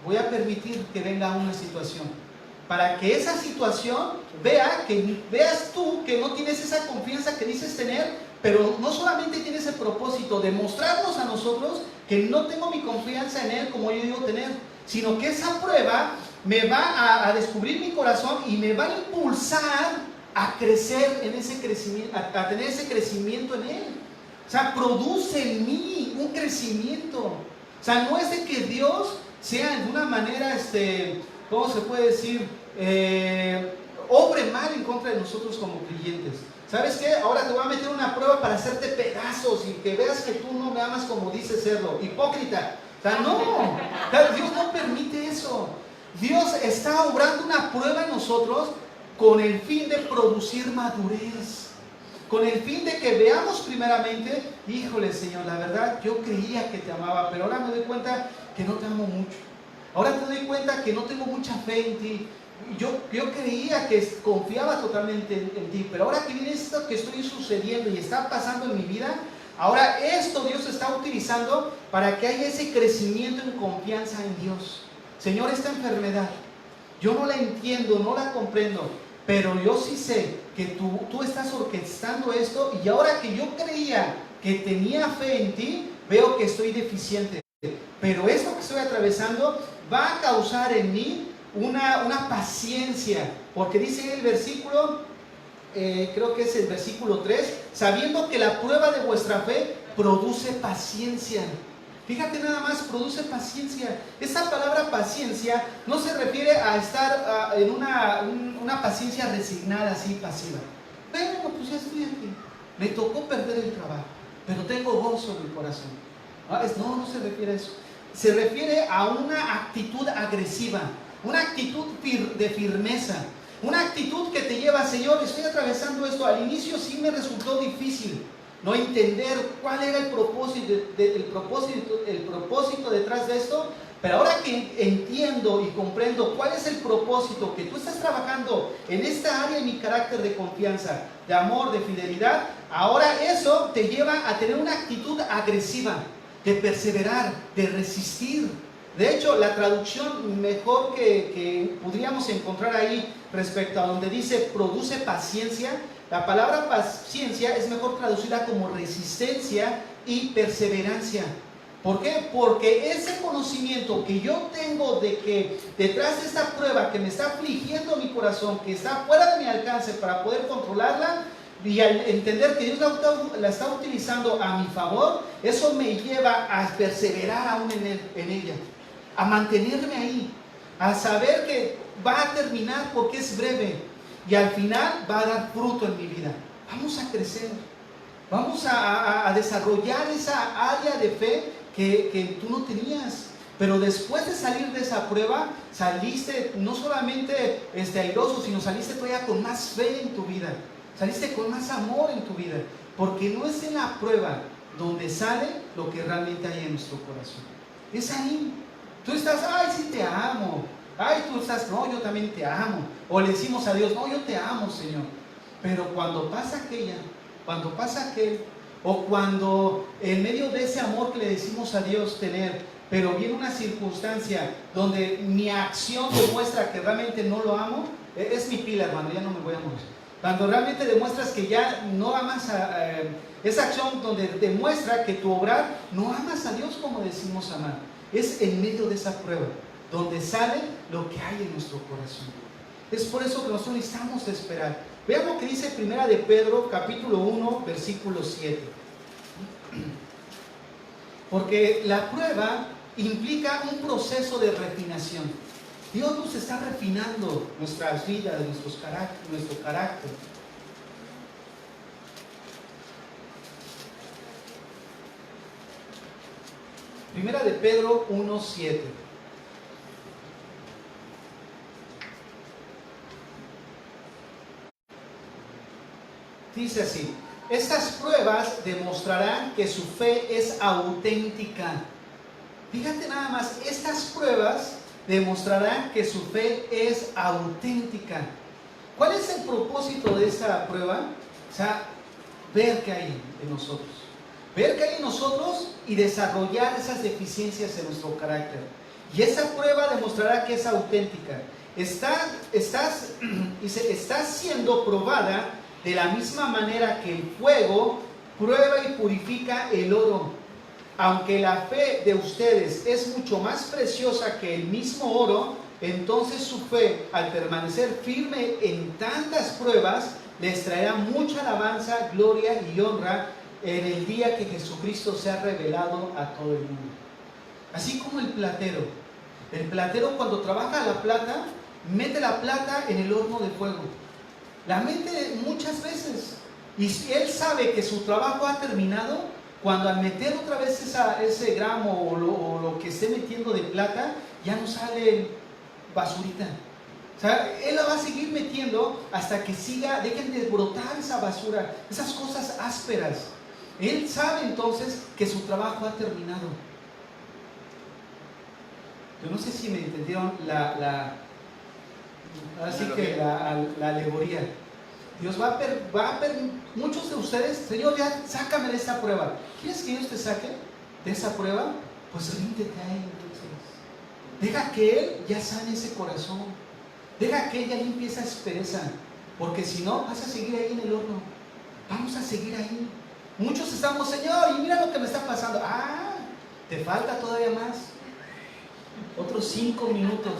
voy a permitir que venga una situación. Para que esa situación veas tú que no tienes esa confianza que dices tener, pero no solamente tienes el propósito de mostrarnos a nosotros que no tengo mi confianza en Él como yo digo tener, sino que esa prueba me va a descubrir mi corazón y me va a impulsar a crecer en ese crecimiento, a tener ese crecimiento en Él. O sea, produce en mí un crecimiento. O sea, no es de que Dios sea de una manera, ¿cómo se puede decir? Obre mal en contra de nosotros como creyentes. ¿Sabes qué? Ahora te voy a meter una prueba para hacerte pedazos y que veas que tú no me amas como dices serlo. Hipócrita. O sea, no. Dios no permite eso. Dios está obrando una prueba en nosotros con el fin de producir madurez. Con el fin de que veamos primeramente, híjole Señor, la verdad yo creía que te amaba, pero ahora me doy cuenta que no te amo mucho. Ahora te doy cuenta que no tengo mucha fe en ti. Yo creía que confiaba totalmente en ti, pero ahora que viene esto que estoy sucediendo y está pasando en mi vida, ahora esto Dios está utilizando para que haya ese crecimiento en confianza en Dios. Señor, esta enfermedad, yo no la entiendo, no la comprendo, pero yo sí sé que tú estás orquestando esto y ahora que yo creía que tenía fe en ti, veo que estoy deficiente. Pero esto que estoy atravesando va a causar en mí una paciencia, porque dice el versículo, creo que es el versículo 3, sabiendo que la prueba de vuestra fe produce paciencia. Fíjate nada más, produce paciencia. Esa palabra paciencia no se refiere a estar en una paciencia resignada, así pasiva. Bueno, pues ya estoy aquí, me tocó perder el trabajo, pero tengo gozo en mi corazón. No se refiere a eso. Se refiere a una actitud agresiva, una actitud de firmeza, una actitud que te lleva, Señor, estoy atravesando esto. Al inicio sí me resultó difícil no entender cuál era el propósito detrás de esto, pero ahora que entiendo y comprendo cuál es el propósito, que tú estás trabajando en esta área de mi carácter de confianza, de amor, de fidelidad, ahora eso te lleva a tener una actitud agresiva, de perseverar, de resistir. De hecho, la traducción mejor que podríamos encontrar ahí respecto a donde dice produce paciencia, la palabra paciencia es mejor traducida como resistencia y perseverancia. ¿Por qué? Porque ese conocimiento que yo tengo de que detrás de esta prueba que me está afligiendo mi corazón, que está fuera de mi alcance para poder controlarla, y al entender que Dios la está utilizando a mi favor, eso me lleva a perseverar aún en ella, a mantenerme ahí, a saber que va a terminar porque es breve y al final va a dar fruto en mi vida. Vamos a crecer, vamos a desarrollar esa área de fe que tú no tenías. Pero después de salir de esa prueba, saliste no solamente airoso, sino saliste todavía con más fe en tu vida. Saliste con más amor en tu vida, porque no es en la prueba donde sale lo que realmente hay en nuestro corazón. Es ahí. Tú estás, ay, sí te amo. Ay, tú estás, no, yo también te amo. O le decimos a Dios, no, yo te amo, Señor. Pero cuando pasa aquella, cuando pasa aquel, o cuando en medio de ese amor que le decimos a Dios tener, pero viene una circunstancia donde mi acción demuestra que realmente no lo amo, es mi pila, hermano, ya no me voy a morir. Cuando realmente demuestras que ya no amas esa acción donde demuestra que tu obrar no amas a Dios como decimos amar, es en medio de esa prueba. donde sale lo que hay en nuestro corazón. Es por eso que nosotros necesitamos esperar. Vean lo que dice Primera de Pedro, capítulo 1, versículo 7. Porque la prueba implica un proceso de refinación. Dios nos está refinando nuestras vidas, nuestro carácter. Primera de Pedro 1:7. Dice así: estas pruebas demostrarán que su fe es auténtica. Fíjate nada más, estas pruebas demostrarán que su fe es auténtica. ¿Cuál es el propósito de esta prueba? O sea, ver qué hay en nosotros. Ver qué hay en nosotros y desarrollar esas deficiencias en nuestro carácter. Y esa prueba demostrará que es auténtica. Estás siendo probada de la misma manera que el fuego prueba y purifica el oro. Aunque la fe de ustedes es mucho más preciosa que el mismo oro, entonces su fe, al permanecer firme en tantas pruebas, les traerá mucha alabanza, gloria y honra en el día que Jesucristo sea revelado a todo el mundo. Así como el platero cuando trabaja la plata, mete la plata en el horno de fuego. La mete muchas veces. Y si él sabe que su trabajo ha terminado, cuando al meter otra vez ese gramo o lo que esté metiendo de plata, ya no sale basurita. O sea, él la va a seguir metiendo hasta que dejen de brotar esa basura, esas cosas ásperas. Él sabe entonces que su trabajo ha terminado. Yo no sé si me entendieron así que la alegoría. Dios va a muchos de ustedes, Señor, ya sácame de esta prueba. ¿Quieres que Dios te saque de esa prueba? Pues ríndete a Él entonces. Deja que Él ya sane ese corazón. Deja que ella limpie esa aspereza. Porque si no, vas a seguir ahí en el horno. Vamos a seguir ahí. Muchos estamos, Señor, y mira lo que me está pasando. Ah, te falta todavía más. Otros 5 minutos.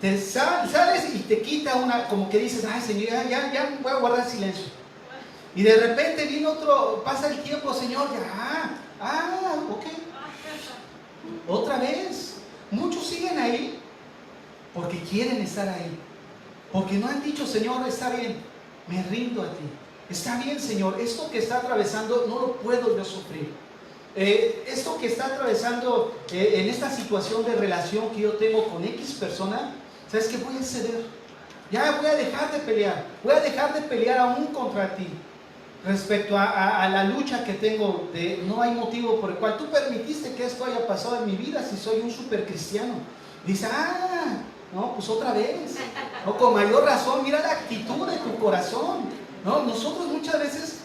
Te sales y te quita como que dices, ay Señor, ya voy a guardar silencio. Y de repente viene otro, pasa el tiempo, Señor, ok. Otra vez. Muchos siguen ahí porque quieren estar ahí. Porque no han dicho, Señor, está bien, me rindo a ti. Está bien, Señor, esto que está atravesando no lo puedo yo sufrir. Esto que está atravesando en esta situación de relación que yo tengo con X persona, ¿sabes qué? Voy a ceder. Ya voy a dejar de pelear. Voy a dejar de pelear aún contra ti. Respecto a la lucha que tengo de no hay motivo por el cual tú permitiste que esto haya pasado en mi vida si soy un super cristiano. Dice, no, pues otra vez. No, con mayor razón, mira la actitud de tu corazón. No, nosotros muchas veces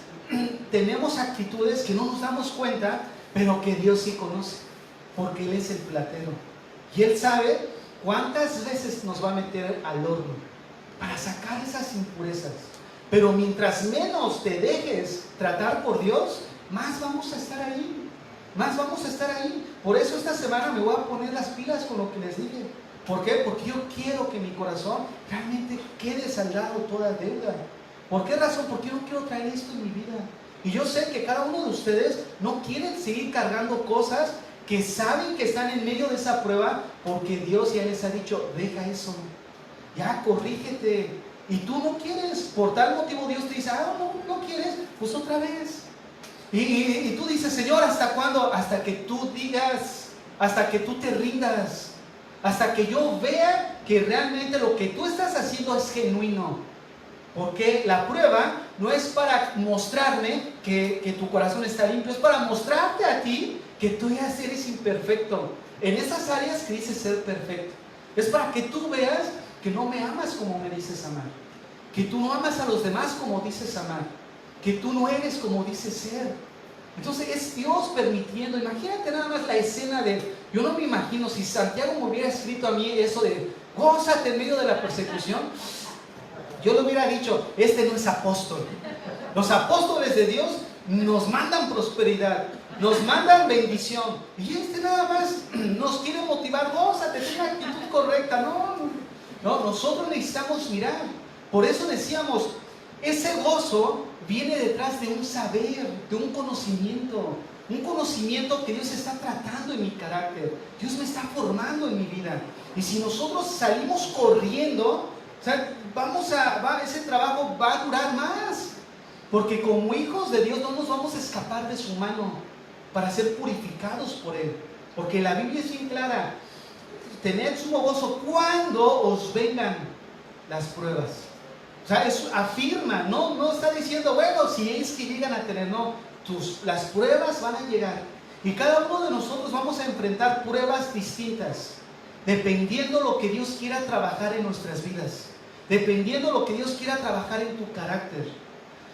tenemos actitudes que no nos damos cuenta, pero que Dios sí conoce, porque Él es el platero. Y Él sabe cuántas veces nos va a meter al horno para sacar esas impurezas. Pero mientras menos te dejes tratar por Dios, más vamos a estar ahí. Más vamos a estar ahí. Por eso esta semana me voy a poner las pilas con lo que les dije. ¿Por qué? Porque yo quiero que mi corazón realmente quede saldado toda deuda. ¿Por qué razón? Porque yo no quiero traer esto en mi vida. Y yo sé que cada uno de ustedes no quieren seguir cargando cosas que saben que están en medio de esa prueba, porque Dios ya les ha dicho, deja eso, ya corrígete. Y tú no quieres, por tal motivo Dios te dice, no quieres, pues otra vez. Y tú dices, Señor, ¿hasta cuándo? Hasta que tú digas, hasta que tú te rindas, hasta que yo vea que realmente lo que tú estás haciendo es genuino. Porque la prueba no es para mostrarme que tu corazón está limpio, es para mostrarte a ti que tú ya eres imperfecto en esas áreas que dices ser perfecto. Es para que tú veas que no me amas como me dices amar, que tú no amas a los demás como dices amar, que tú no eres como dices ser. Entonces es Dios permitiendo. Imagínate nada más la escena yo no me imagino si Santiago me hubiera escrito a mí eso de gózate en medio de la persecución. Yo le hubiera dicho, este no es apóstol. Los apóstoles de Dios nos mandan prosperidad, nos mandan bendición, y este nada más nos quiere motivar motivar, gózate, ten una actitud correcta. No, no, nosotros necesitamos mirar. Por eso decíamos, ese gozo viene detrás de un saber, de un conocimiento que Dios está tratando en mi carácter. Dios me está formando en mi vida. Y si nosotros salimos corriendo, o sea, ese trabajo va a durar más. Porque como hijos de Dios no nos vamos a escapar de su mano para ser purificados por Él. Porque la Biblia es bien clara. Tened sumo gozo cuando os vengan las pruebas. O sea, eso afirma, no está diciendo, bueno, si es que llegan a tener, no, las pruebas van a llegar. Y cada uno de nosotros vamos a enfrentar pruebas distintas, dependiendo lo que Dios quiera trabajar en nuestras vidas, dependiendo lo que Dios quiera trabajar en tu carácter.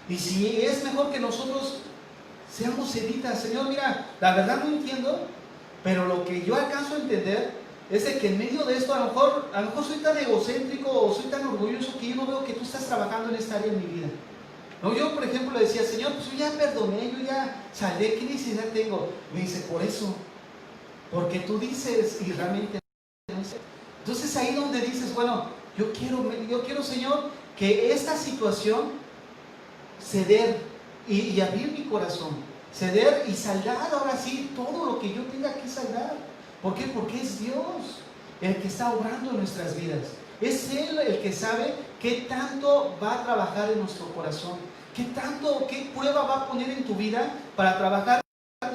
Y si es mejor que nosotros seamos seditas, Señor, mira, la verdad no entiendo, pero lo que yo alcanzo a entender es de que en medio de esto a lo mejor soy tan egocéntrico o soy tan orgulloso que yo no veo que tú estás trabajando en esta área en mi vida. No, yo por ejemplo le decía, Señor, pues yo ya perdoné, yo ya salí, ¿qué necesidad tengo? Me dice, por eso, porque tú dices y realmente no sé. Entonces ahí donde dices, bueno, yo quiero Señor, que esta situación ceder y abrir mi corazón, ceder y saldar ahora sí todo lo que yo tenga que saldar. ¿Por qué? Porque es Dios el que está obrando en nuestras vidas. Es Él el que sabe qué tanto va a trabajar en nuestro corazón, qué prueba va a poner en tu vida para trabajar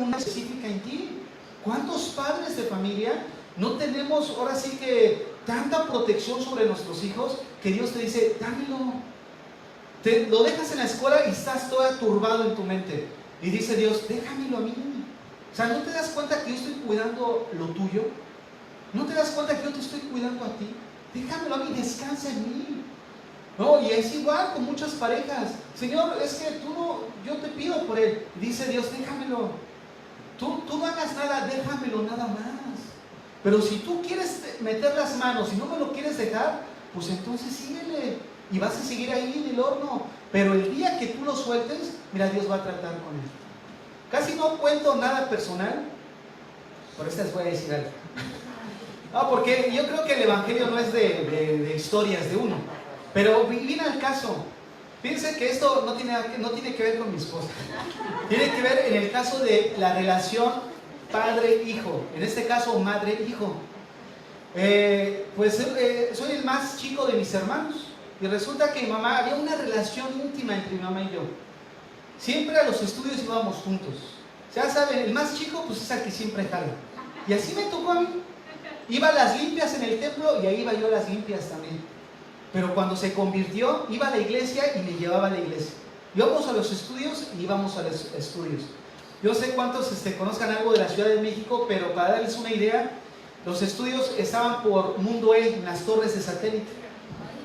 una específica en ti. ¿Cuántos padres de familia no tenemos ahora sí que tanta protección sobre nuestros hijos que Dios te dice, dámelo? Lo dejas en la escuela y estás todo turbado en tu mente. Y dice Dios, déjamelo a mí. O sea, ¿no te das cuenta que yo estoy cuidando lo tuyo? ¿No te das cuenta que yo te estoy cuidando a ti? Déjamelo a mí, descansa en mí. No, y es igual con muchas parejas. Señor, es que yo te pido por él. Dice Dios, déjamelo. Tú no hagas nada, déjamelo nada más. Pero si tú quieres meter las manos y no me lo quieres dejar, pues entonces síguele. Y vas a seguir ahí en el horno. Pero el día que tú lo sueltes, mira, Dios va a tratar con él. Casi no cuento nada personal, por esta les voy a decir algo. No, porque yo creo que el evangelio no es de historias de uno, pero viene al caso. Fíjense que esto no tiene que ver con mi esposa, tiene que ver en el caso de la relación padre-hijo, en este caso madre-hijo. Soy el más chico de mis hermanos y resulta que mi mamá, había una relación íntima entre mi mamá y yo. Siempre a los estudios íbamos juntos. Ya saben, el más chico pues es el que siempre jala. Y así me tocó a mí. Iba a las limpias en el templo y ahí iba yo a las limpias también. Pero cuando se convirtió, iba a la iglesia y me llevaba a la iglesia. Íbamos a los estudios y íbamos a los estudios. Yo sé cuántos conozcan algo de la Ciudad de México, pero para darles una idea, los estudios estaban por Mundo E, en las torres de satélite.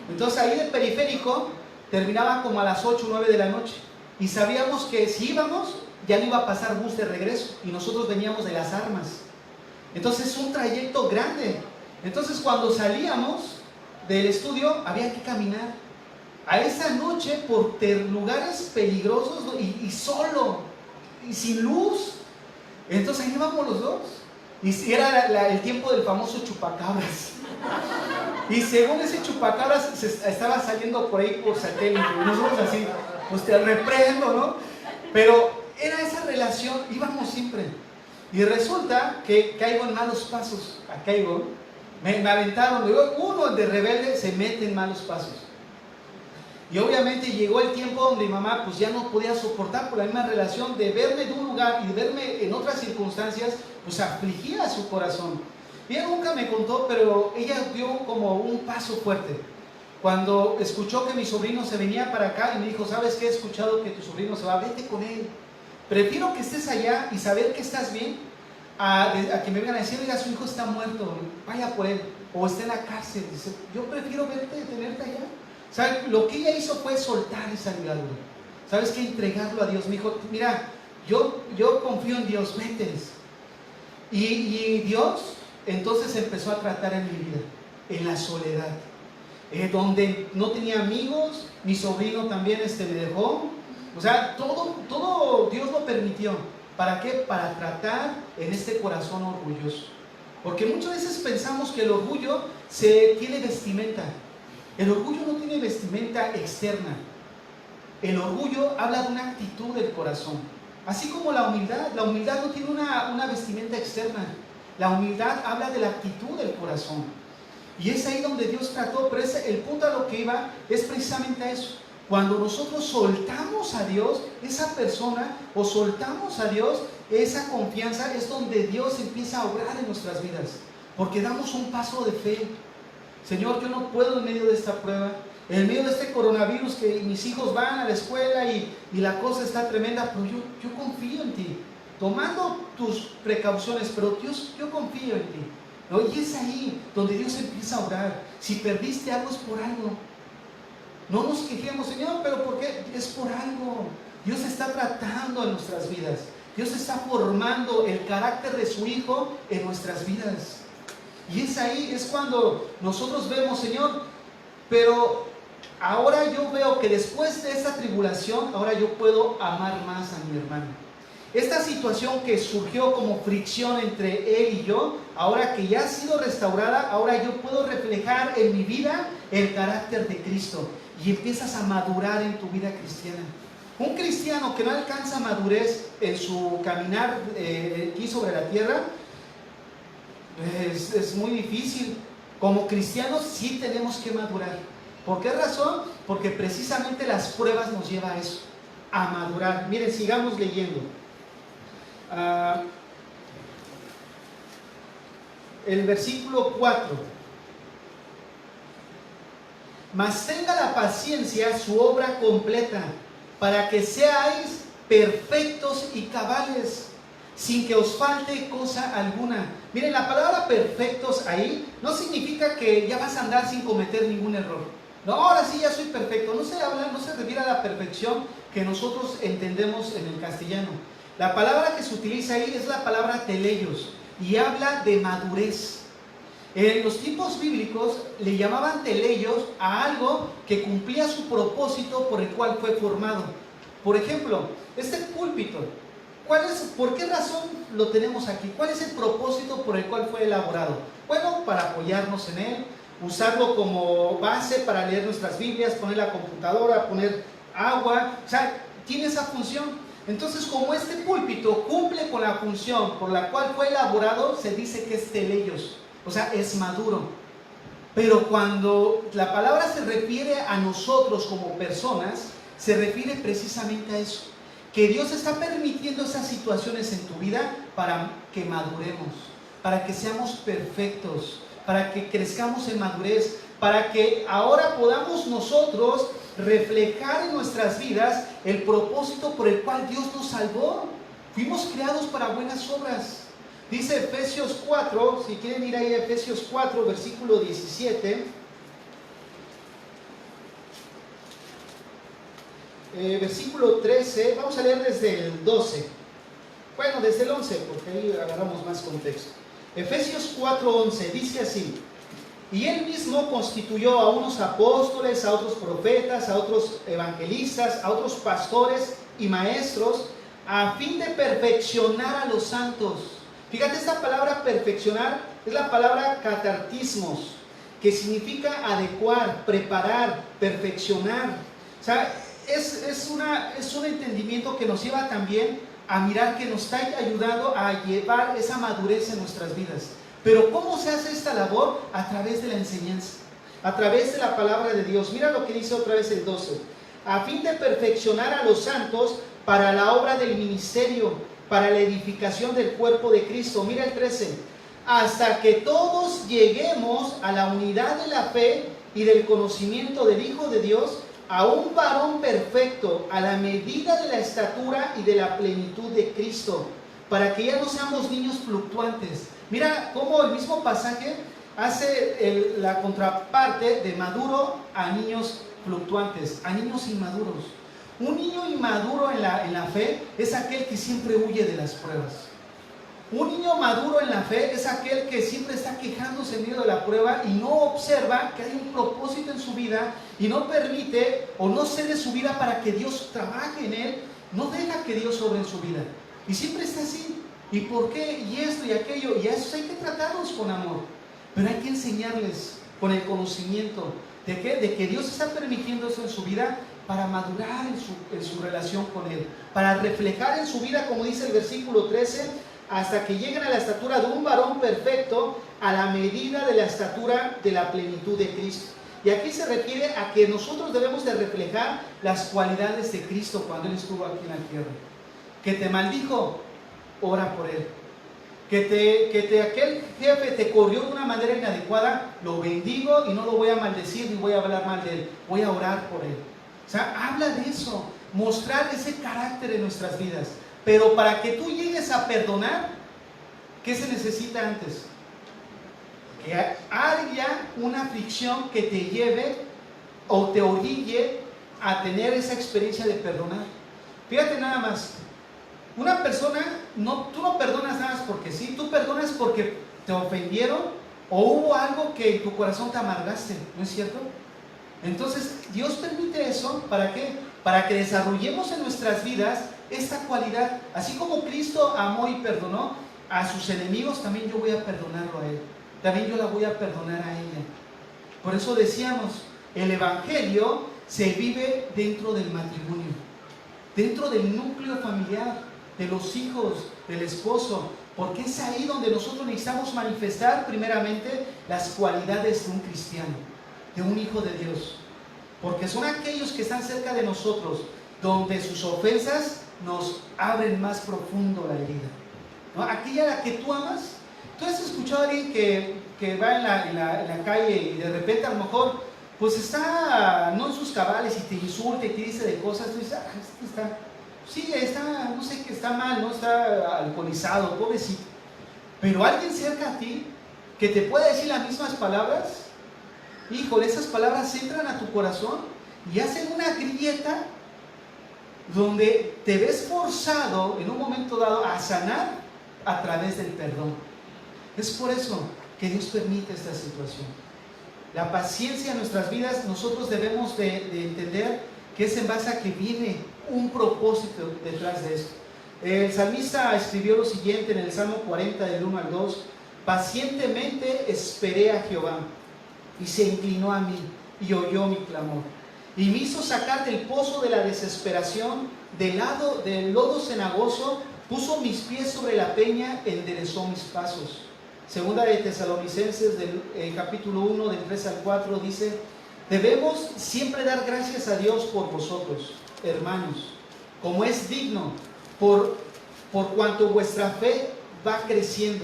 Entonces ahí del periférico terminaba como a las 8 o 9 de la noche. Y sabíamos que si íbamos, ya no iba a pasar bus de regreso. Y nosotros veníamos de Las Armas. Entonces es un trayecto grande. Entonces cuando salíamos del estudio, había que caminar. A esa noche, por lugares peligrosos y solo, y sin luz. Entonces ahí íbamos los dos. Y era el tiempo del famoso chupacabras. Y según ese chupacabras, estaba saliendo por ahí por satélite. Y nosotros así, pues te reprendo, ¿no? Pero era esa relación, íbamos siempre. Y resulta que caigo en malos pasos. Me aventaron. Uno de rebelde se mete en malos pasos. Y obviamente llegó el tiempo donde mi mamá pues ya no podía soportar por la misma relación de verme de un lugar y de verme en otras circunstancias, pues afligía su corazón. Ella nunca me contó, pero ella dio como un paso fuerte. Cuando escuchó que mi sobrino se venía para acá y me dijo, ¿sabes qué? He escuchado que tu sobrino se va, vete con él. Prefiero que estés allá y saber que estás bien a que me vengan a decir, oiga, su hijo está muerto, vaya por él, o está en la cárcel. Dice, yo prefiero tenerte allá. ¿Sabes? Lo que ella hizo fue soltar esa ligadura. ¿Sabes qué? Entregarlo a Dios. Me dijo, mira, yo confío en Dios, vete. Y Dios entonces empezó a tratar en mi vida, en la soledad. Donde no tenía amigos, mi sobrino también me dejó. O sea, todo Dios lo permitió. ¿Para qué? Para tratar en este corazón orgulloso. Porque muchas veces pensamos que el orgullo tiene vestimenta. El orgullo no tiene vestimenta externa. El orgullo habla de una actitud del corazón. Así como la humildad no tiene una vestimenta externa. La humildad habla de la actitud del corazón. Y es ahí donde Dios trató, pero el punto a lo que iba es precisamente a eso. Cuando nosotros soltamos a Dios, esa persona, o soltamos a Dios, esa confianza es donde Dios empieza a obrar en nuestras vidas. Porque damos un paso de fe. Señor, yo no puedo en medio de esta prueba, en medio de este coronavirus, que mis hijos van a la escuela y la cosa está tremenda, pero yo confío en ti, tomando tus precauciones, pero Dios, yo confío en ti, ¿no? Y es ahí donde Dios empieza a orar. Si perdiste algo, es por algo. No nos quejemos, Señor, pero ¿por qué? Es por algo. Dios está tratando en nuestras vidas. Dios está formando el carácter de su Hijo en nuestras vidas. Y es ahí, es cuando nosotros vemos, Señor, pero ahora yo veo que después de esta tribulación, ahora yo puedo amar más a mi hermano. Esta situación que surgió como fricción entre él y yo, ahora que ya ha sido restaurada, ahora yo puedo reflejar en mi vida el carácter de Cristo. Y empiezas a madurar en tu vida cristiana. Un cristiano que no alcanza madurez en su caminar aquí sobre la tierra, es muy difícil. Como cristianos sí tenemos que madurar. ¿Por qué razón? Porque precisamente las pruebas nos llevan a eso, a madurar. Miren, sigamos leyendo. El versículo 4. Mas tenga la paciencia su obra completa, para que seáis perfectos y cabales, sin que os falte cosa alguna. Miren, la palabra perfectos ahí no significa que ya vas a andar sin cometer ningún error. No, ahora sí ya soy perfecto. No se refiere a la perfección que nosotros entendemos en el castellano. La palabra que se utiliza ahí es la palabra teleios y habla de madurez. En los tiempos bíblicos le llamaban teleios a algo que cumplía su propósito por el cual fue formado. Por ejemplo, este púlpito, ¿por qué razón lo tenemos aquí? ¿Cuál es el propósito por el cual fue elaborado? Bueno, para apoyarnos en él, usarlo como base para leer nuestras Biblias, poner la computadora, poner agua, o sea, tiene esa función. Entonces, como este púlpito cumple con la función por la cual fue elaborado, se dice que es teleios. O sea, es maduro. Pero cuando la palabra se refiere a nosotros como personas, se refiere precisamente a eso. Que Dios está permitiendo esas situaciones en tu vida para que maduremos, para que seamos perfectos, para que crezcamos en madurez, para que ahora podamos nosotros reflejar en nuestras vidas el propósito por el cual Dios nos salvó. Fuimos creados para buenas obras. Dice Efesios 4, si quieren ir ahí a Efesios 4, versículo 17. Versículo 13, vamos a leer desde el 12. Bueno, desde el 11, porque ahí agarramos más contexto. Efesios 4, 11, dice así: y él mismo constituyó a unos apóstoles, a otros profetas, a otros evangelistas, a otros pastores y maestros, a fin de perfeccionar a los santos. Fíjate, esta palabra perfeccionar es la palabra catartismos, que significa adecuar, preparar, perfeccionar. O sea, es un entendimiento que nos lleva también a mirar que nos está ayudando a llevar esa madurez en nuestras vidas. Pero ¿cómo se hace esta labor? A través de la enseñanza, a través de la palabra de Dios. Mira lo que dice otra vez el 12: a fin de perfeccionar a los santos para la obra del ministerio, para la edificación del cuerpo de Cristo. Mira el 13: hasta que todos lleguemos a la unidad de la fe y del conocimiento del Hijo de Dios, a un varón perfecto, a la medida de la estatura y de la plenitud de Cristo, para que ya no seamos niños fluctuantes. Mira cómo el mismo pasaje hace la contraparte de maduro a niños fluctuantes, a niños inmaduros. Un niño inmaduro en la fe es aquel que siempre huye de las pruebas. Un niño maduro en la fe es aquel que siempre está quejándose en medio de la prueba y no observa que hay un propósito en su vida y no permite o no cede su vida para que Dios trabaje en él, no deja que Dios sobre en su vida. Y siempre está así. ¿Y por qué? Y esto y aquello. Y a esos hay que tratarlos con amor. Pero hay que enseñarles con el conocimiento de que Dios está permitiendo eso en su vida para madurar en su relación con Él. Para reflejar en su vida, como dice el versículo 13, hasta que lleguen a la estatura de un varón perfecto, a la medida de la estatura de la plenitud de Cristo. Y aquí se refiere a que nosotros debemos de reflejar las cualidades de Cristo cuando Él estuvo aquí en la tierra. Que te maldijo, ora por Él. Aquel jefe te corrió de una manera inadecuada, lo bendigo y no lo voy a maldecir ni voy a hablar mal de Él. Voy a orar por Él. O sea, habla de eso. Mostrar ese carácter en nuestras vidas. Pero para que tú llegues a perdonar, ¿qué se necesita antes? Que haya una fricción que te lleve o te orille a tener esa experiencia de perdonar. Fíjate nada más, una persona, tú no perdonas nada más porque sí, tú perdonas porque te ofendieron o hubo algo que en tu corazón te amargaste, ¿no es cierto? Entonces Dios permite eso, ¿para qué? Para que desarrollemos en nuestras vidas esta cualidad. Así como Cristo amó y perdonó a sus enemigos, también yo voy a perdonarlo a Él. También yo la voy a perdonar a ella. Por eso decíamos, el Evangelio se vive dentro del matrimonio, dentro del núcleo familiar, de los hijos, del esposo, porque es ahí donde nosotros necesitamos manifestar primeramente las cualidades de un cristiano, de un hijo de Dios, porque son aquellos que están cerca de nosotros, donde sus ofensas nos abren más profundo la herida, ¿no? Aquella a la que tú amas. ¿Tú has escuchado a alguien que va en la calle y de repente a lo mejor pues está no en sus cabales y te insulta y te dice de cosas? Tú dices, no sé, que está mal, no está alcoholizado, pobrecito. Pero alguien cerca a ti que te pueda decir las mismas palabras, híjole, esas palabras entran a tu corazón y hacen una grieta donde te ves forzado en un momento dado a sanar a través del perdón. Es por eso que Dios permite esta situación. La paciencia en nuestras vidas, nosotros debemos de entender que es en base a que viene un propósito detrás de esto. El salmista escribió lo siguiente en el Salmo 40, del 1 al 2: pacientemente esperé a Jehová, y se inclinó a mí, y oyó mi clamor, y me hizo sacar del pozo de la desesperación, del lodo cenagoso, puso mis pies sobre la peña, enderezó mis pasos. Segunda de Tesalonicenses, del capítulo 1, del 3 al 4, dice: debemos siempre dar gracias a Dios por vosotros, hermanos, como es digno, por cuanto vuestra fe va creciendo,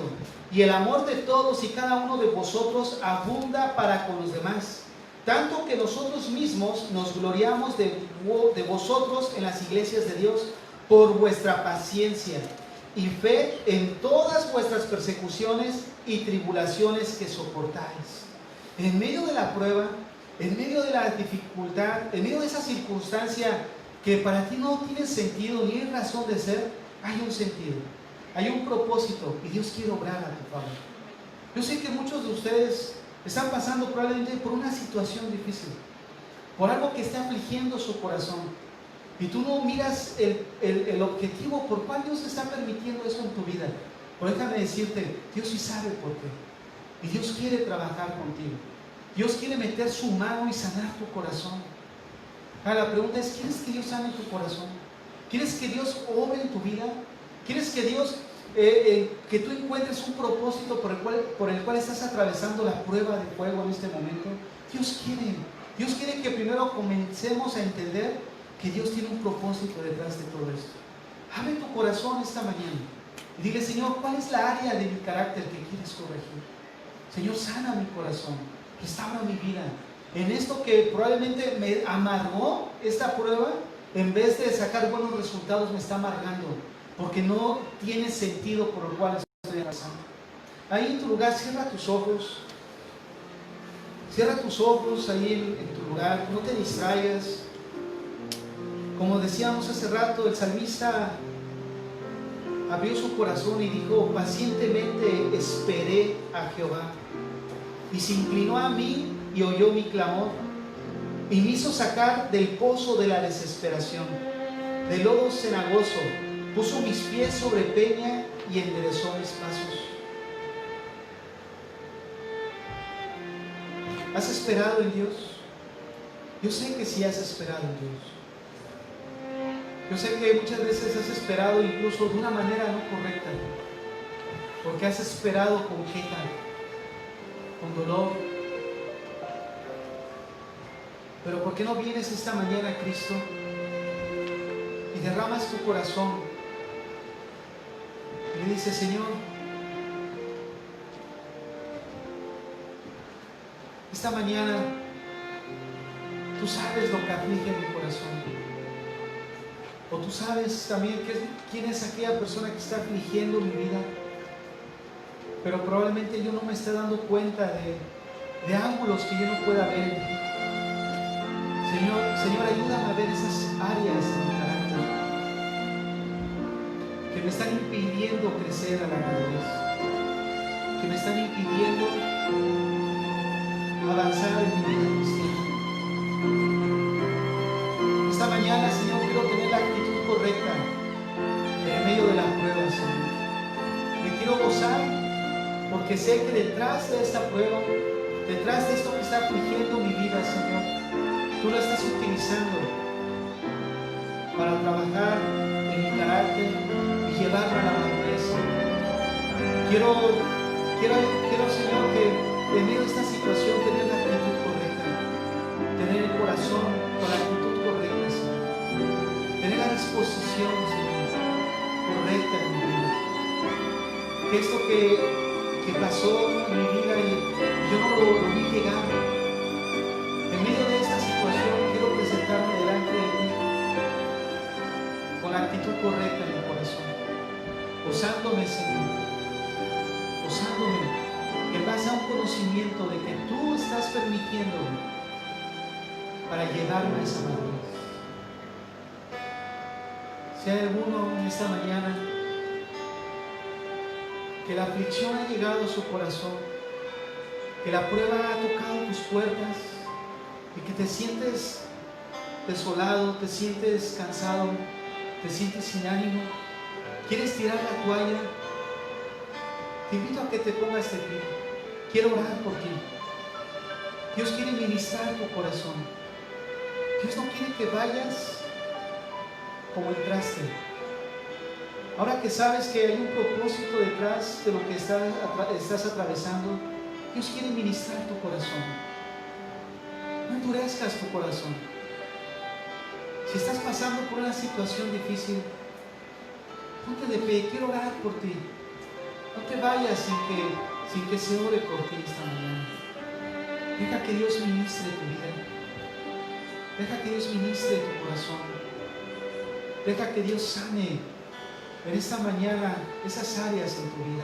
y el amor de todos y cada uno de vosotros abunda para con los demás, tanto que nosotros mismos nos gloriamos de vosotros en las iglesias de Dios por vuestra paciencia y fe en todas vuestras persecuciones y tribulaciones que soportáis. En medio de la prueba, en medio de la dificultad, en medio de esa circunstancia que para ti no tiene sentido ni hay razón de ser, hay un sentido, hay un propósito y Dios quiere obrar a tu favor. Yo sé que muchos de ustedes están pasando probablemente por una situación difícil, por algo que está afligiendo su corazón. Y tú no miras el objetivo por cuál Dios está permitiendo eso en tu vida. Pero déjame decirte, Dios sí sabe por qué. Y Dios quiere trabajar contigo. Dios quiere meter su mano y sanar tu corazón. Ahora, la pregunta es, ¿quieres que Dios sane tu corazón? ¿Quieres que Dios obre en tu vida? ¿Quieres que Dios, que tú encuentres un propósito por el cual estás atravesando la prueba de fuego en este momento? Dios quiere que primero comencemos a entender que Dios tiene un propósito detrás de todo esto. Abre tu corazón esta mañana y dile: Señor, ¿cuál es la área de mi carácter que quieres corregir? Señor, sana mi corazón, restaura mi vida. En esto que probablemente me amargó esta prueba, en vez de sacar buenos resultados, me está amargando, porque no tiene sentido por el cual estoy pasando. Ahí en tu lugar, cierra tus ojos. Cierra tus ojos ahí en tu lugar, no te distraigas. Como decíamos hace rato, el salmista abrió su corazón y dijo: pacientemente esperé a Jehová, y se inclinó a mí y oyó mi clamor, y me hizo sacar del pozo de la desesperación, del lodo cenagoso, puso mis pies sobre peña, y enderezó mis pasos. ¿Has esperado en Dios? Yo sé que sí has esperado en Dios. Yo sé que muchas veces has esperado incluso de una manera no correcta, porque has esperado con queja, con dolor. Pero ¿por qué no vienes esta mañana a Cristo y derramas tu corazón y le dices: Señor, esta mañana tú sabes lo que aflige mi corazón? O tú sabes también quién es aquella persona que está afligiendo mi vida, pero probablemente yo no me esté dando cuenta de ángulos que yo no pueda ver. Señor, ayúdame a ver esas áreas de mi carácter que me están impidiendo crecer a la madurez, que me están impidiendo avanzar en mi vida cristiana. Esta mañana, Señor, quiero tener la actitud correcta en medio de la prueba, Señor. Me quiero gozar porque sé que detrás de esta prueba, detrás de esto que está afligiendo mi vida, Señor, tú lo estás utilizando para trabajar en mi carácter y llevarlo a la madurez. Quiero, Señor, que en medio de esta situación tener la actitud correcta, tener el corazón con la actitud correcta, Señor. Tener la disposición, Señor, correcta en mi vida. Que esto que pasó en mi vida y yo no lo vi llegar, en medio de esta situación quiero presentarme delante de ti con la actitud correcta en mi corazón, gozándome, Señor, gozándome en base a un conocimiento de que tú estás permitiendo para llegarme a esa madurez. Si hay alguno en esta mañana que la aflicción ha llegado a su corazón, que la prueba ha tocado tus puertas y que te sientes desolado, te sientes cansado, te sientes sin ánimo, quieres tirar la toalla, te invito a que te pongas de pie. Quiero orar por ti. Dios quiere ministrar tu corazón. Dios no quiere que vayas como entraste. Ahora que sabes que hay un propósito detrás de lo que estás atravesando, Dios quiere ministrar tu corazón. No endurezcas tu corazón. Si estás pasando por una situación difícil, ponte de pie. Quiero orar por ti. No te vayas sin que se ore por ti esta mañana. Deja que Dios ministre tu vida. Deja que Dios ministre tu corazón. Deja que Dios sane en esta mañana esas áreas en tu vida.